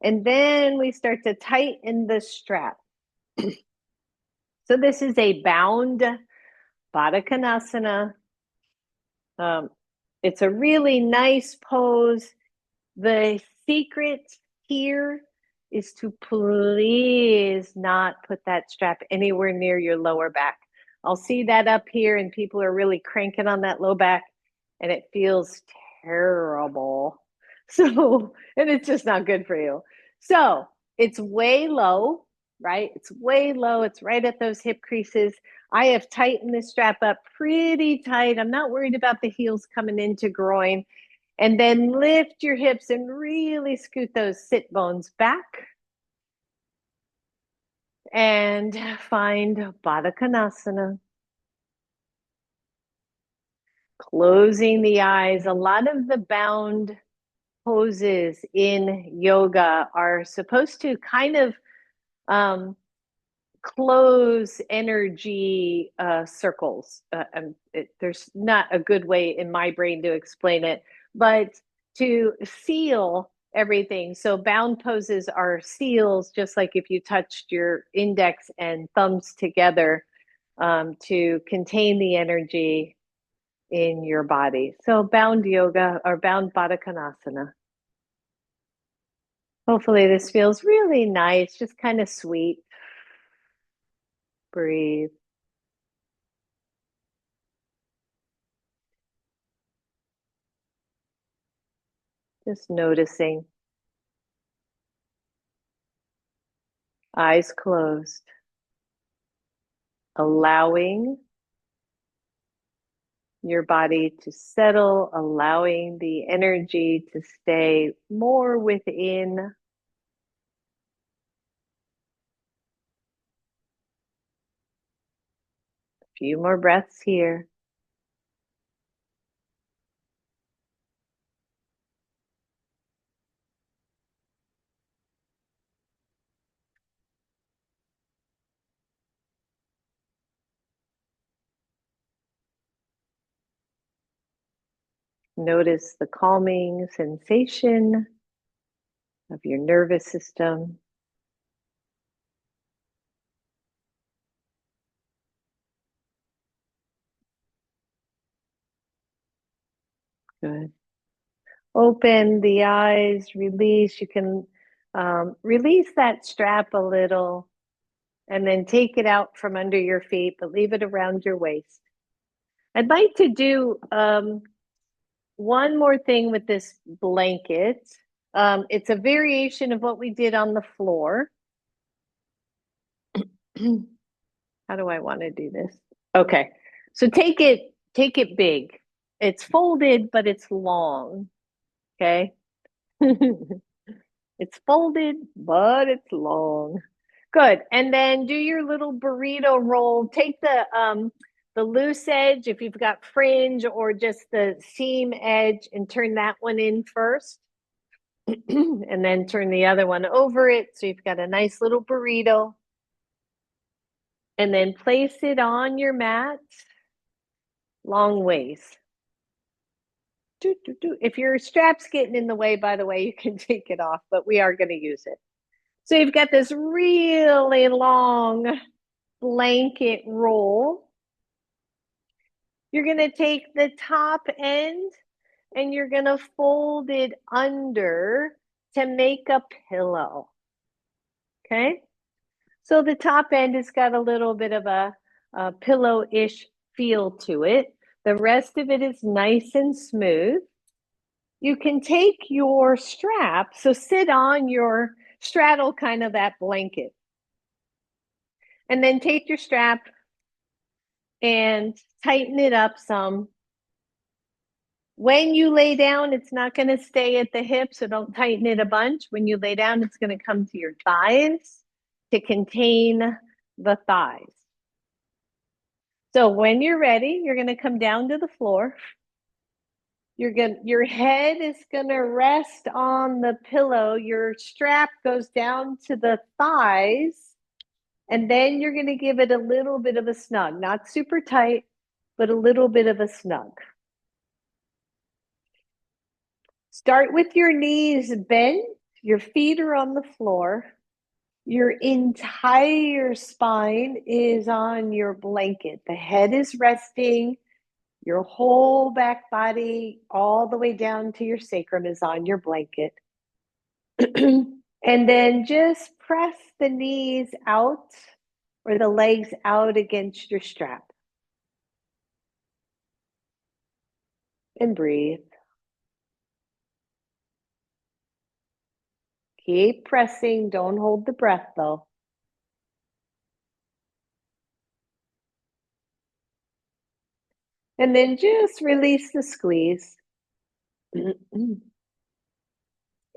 And then we start to tighten the strap. So this is a bound Baddha Konasana. It's a really nice pose. The secret here is to please not put that strap anywhere near your lower back. I'll see that up here, and people are really cranking on that low back, and it feels terrible. So, and it's just not good for you. So, it's way low, right? It's way low. It's right at those hip creases. I have tightened this strap up pretty tight. I'm not worried about the heels coming into groin. And then lift your hips and really scoot those sit bones back. And find Baddha Konasana. Closing the eyes. A lot of the bound poses in yoga are supposed to kind of close energy circles. There's not a good way in my brain to explain it, but to seal everything. So bound poses are seals, just like if you touched your index and thumbs together to contain the energy in your body. So bound yoga or bound Baddha Konasana. Hopefully this feels really nice, just kind of sweet. Breathe. Just noticing. Eyes closed. Allowing your body to settle, allowing the energy to stay more within. A few more breaths here. Notice the calming sensation of your nervous system. Good. Open the eyes, release. You can release that strap a little and then take it out from under your feet, but leave it around your waist. I'd like to do one more thing with this blanket. It's a variation of what we did on the floor. How do I want to do this? Okay, so take it big. It's folded, but it's long. Okay. It's folded, but it's long. Good. And then do your little burrito roll. Take the loose edge if you've got fringe or just the seam edge and turn that one in first. And then turn the other one over it. So you've got a nice little burrito. And then place it on your mat long ways. If your strap's getting in the way, by the way, you can take it off, but we are going to use it. So you've got this really long blanket roll. You're going to take the top end and you're going to fold it under to make a pillow. Okay? So the top end has got a little bit of a pillow-ish feel to it. The rest of it is nice and smooth. You can take your strap, so sit on your straddle kind of that blanket. And then take your strap and tighten it up some. When you lay down, it's not going to stay at the hip, so don't tighten it a bunch. When you lay down, it's going to come to your thighs to contain the thighs. So when you're ready, you're going to come down to the floor. Your head is going to rest on the pillow. Your strap goes down to the thighs. And then you're going to give it a little bit of a snug, not super tight, but a little bit of a snug. Start with your knees bent. Your feet are on the floor. Your entire spine is on your blanket. The head is resting. Your whole back body, all the way down to your sacrum, is on your blanket. And then just press the knees out or the legs out against your strap. And breathe. Keep pressing. Don't hold the breath, though. And then just release the squeeze.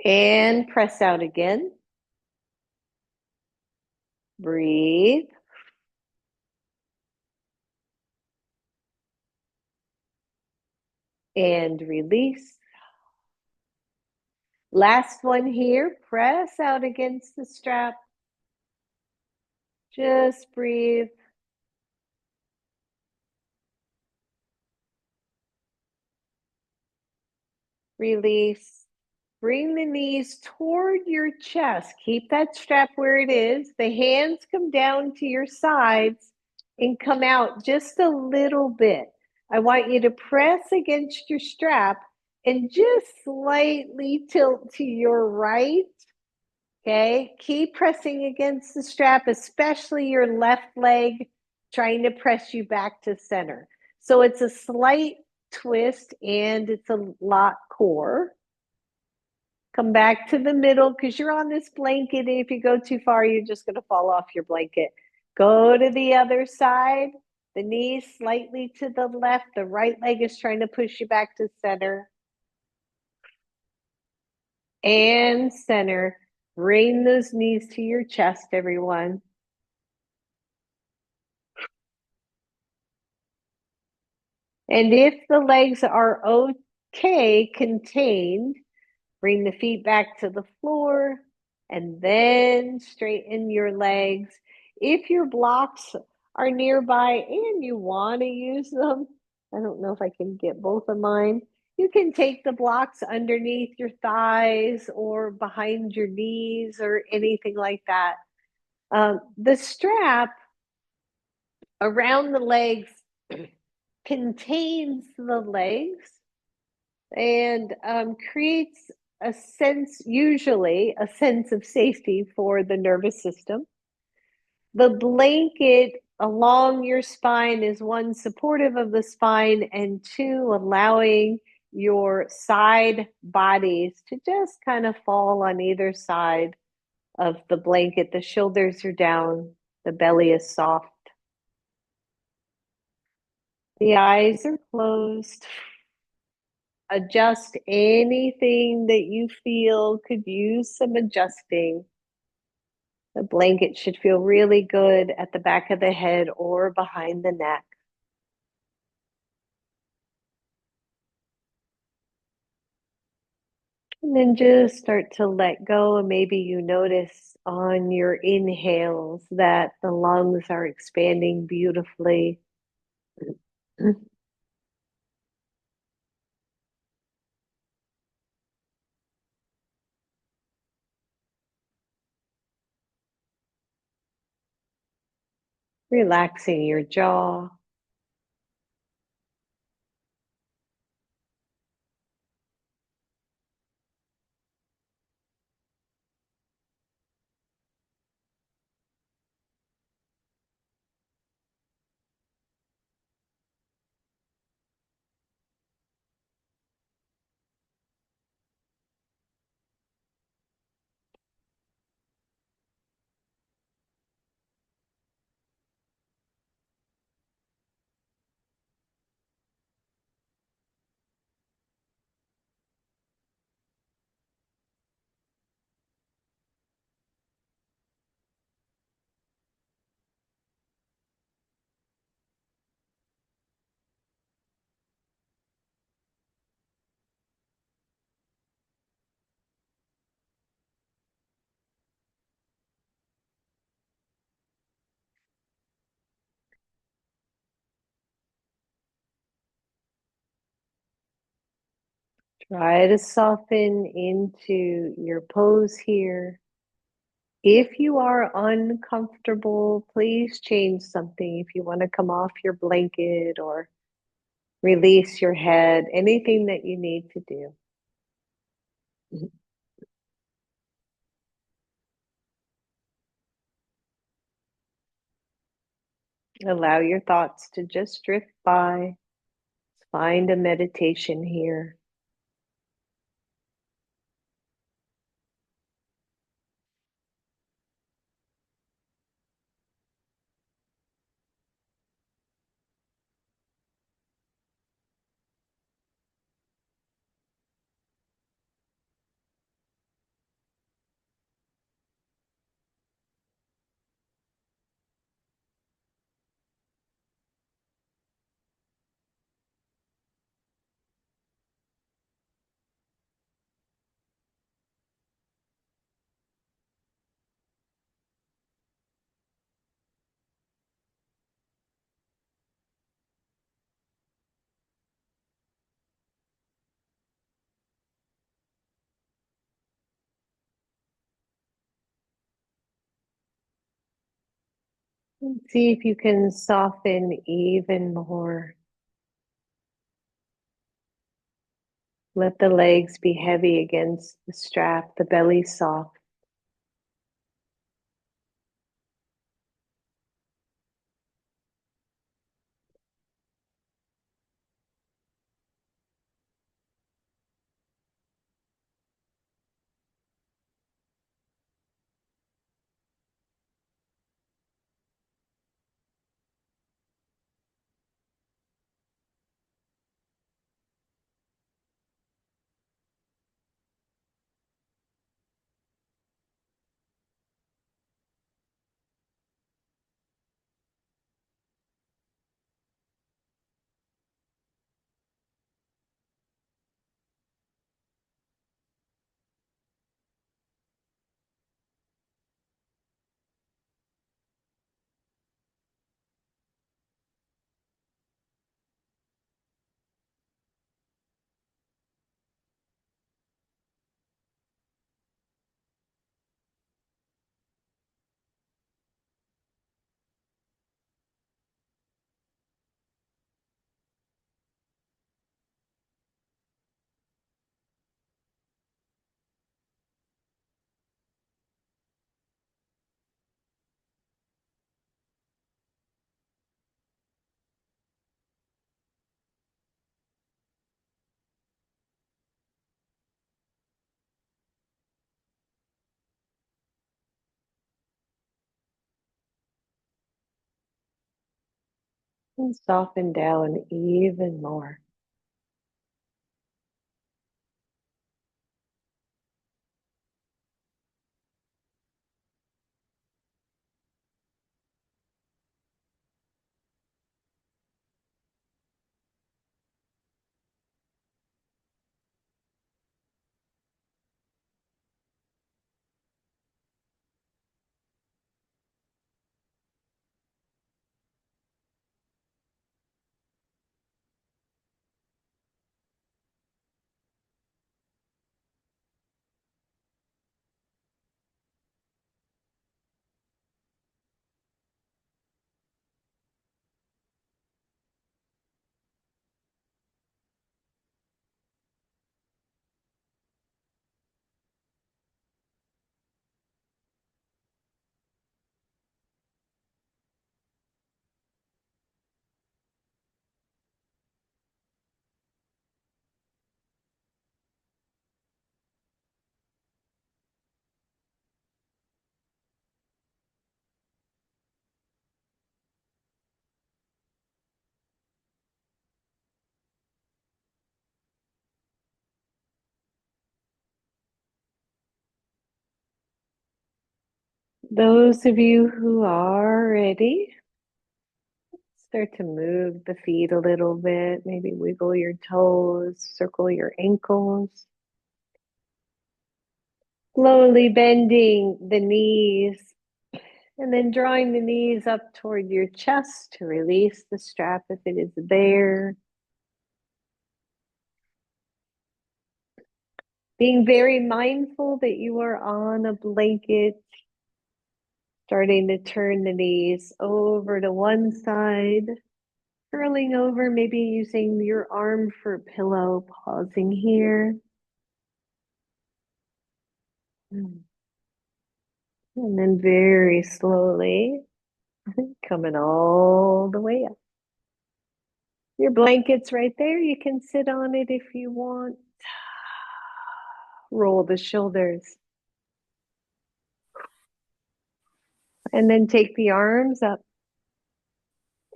And press out again. Breathe. And release. Last one here. Press out against the strap. Just breathe. Release. Bring the knees toward your chest. Keep that strap where it is. The hands come down to your sides and come out just a little bit. I want you to press against your strap and just slightly tilt to your right. Okay, keep pressing against the strap, especially your left leg, trying to press you back to center. So it's a slight twist and it's a lot core. Come back to the middle because you're on this blanket. And if you go too far, you're just going to fall off your blanket. Go to the other side. The knees slightly to the left. The right leg is trying to push you back to center. And center. Bring those knees to your chest, everyone. And if the legs are okay, contained, bring the feet back to the floor and then straighten your legs. If your blocks are nearby and you want to use them, I don't know if I can get both of mine. You can take the blocks underneath your thighs or behind your knees or anything like that. The strap around the legs contains the legs, and creates a sense, usually a sense of safety for the nervous system. The blanket along your spine is one, supportive of the spine, and two, allowing your side bodies to just kind of fall on either side of the blanket. The shoulders are down, the belly is soft, the eyes are closed. Adjust anything that you feel could use some adjusting. The blanket should feel really good at the back of the head or behind the neck. And then just start to let go. And maybe you notice on your inhales that the lungs are expanding beautifully. Relaxing your jaw. Try to soften into your pose here. If you are uncomfortable, please change something. If you want to come off your blanket or release your head, anything that you need to do. Allow your thoughts to just drift by. Find a meditation here. And see if you can soften even more. Let the legs be heavy against the strap, the belly soft. And soften down even more. Those of you who are ready, start to move the feet a little bit. Maybe wiggle your toes, circle your ankles. Slowly bending the knees and then drawing the knees up toward your chest to release the strap if it is there. Being very mindful that you are on a blanket, starting to turn the knees over to one side, curling over, maybe using your arm for a pillow, pausing here. And then very slowly coming all the way up. Your blanket's right there. You can sit on it if you want. Roll the shoulders. And then take the arms up.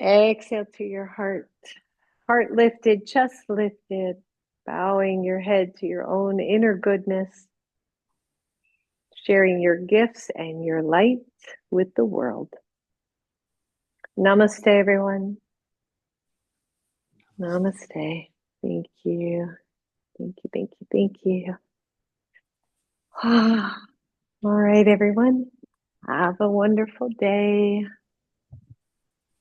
Exhale to your heart. Heart lifted, chest lifted. Bowing your head to your own inner goodness. Sharing your gifts and your light with the world. Namaste, everyone. Namaste. Thank you. Thank you, thank you, thank you. All right, everyone. Have a wonderful day.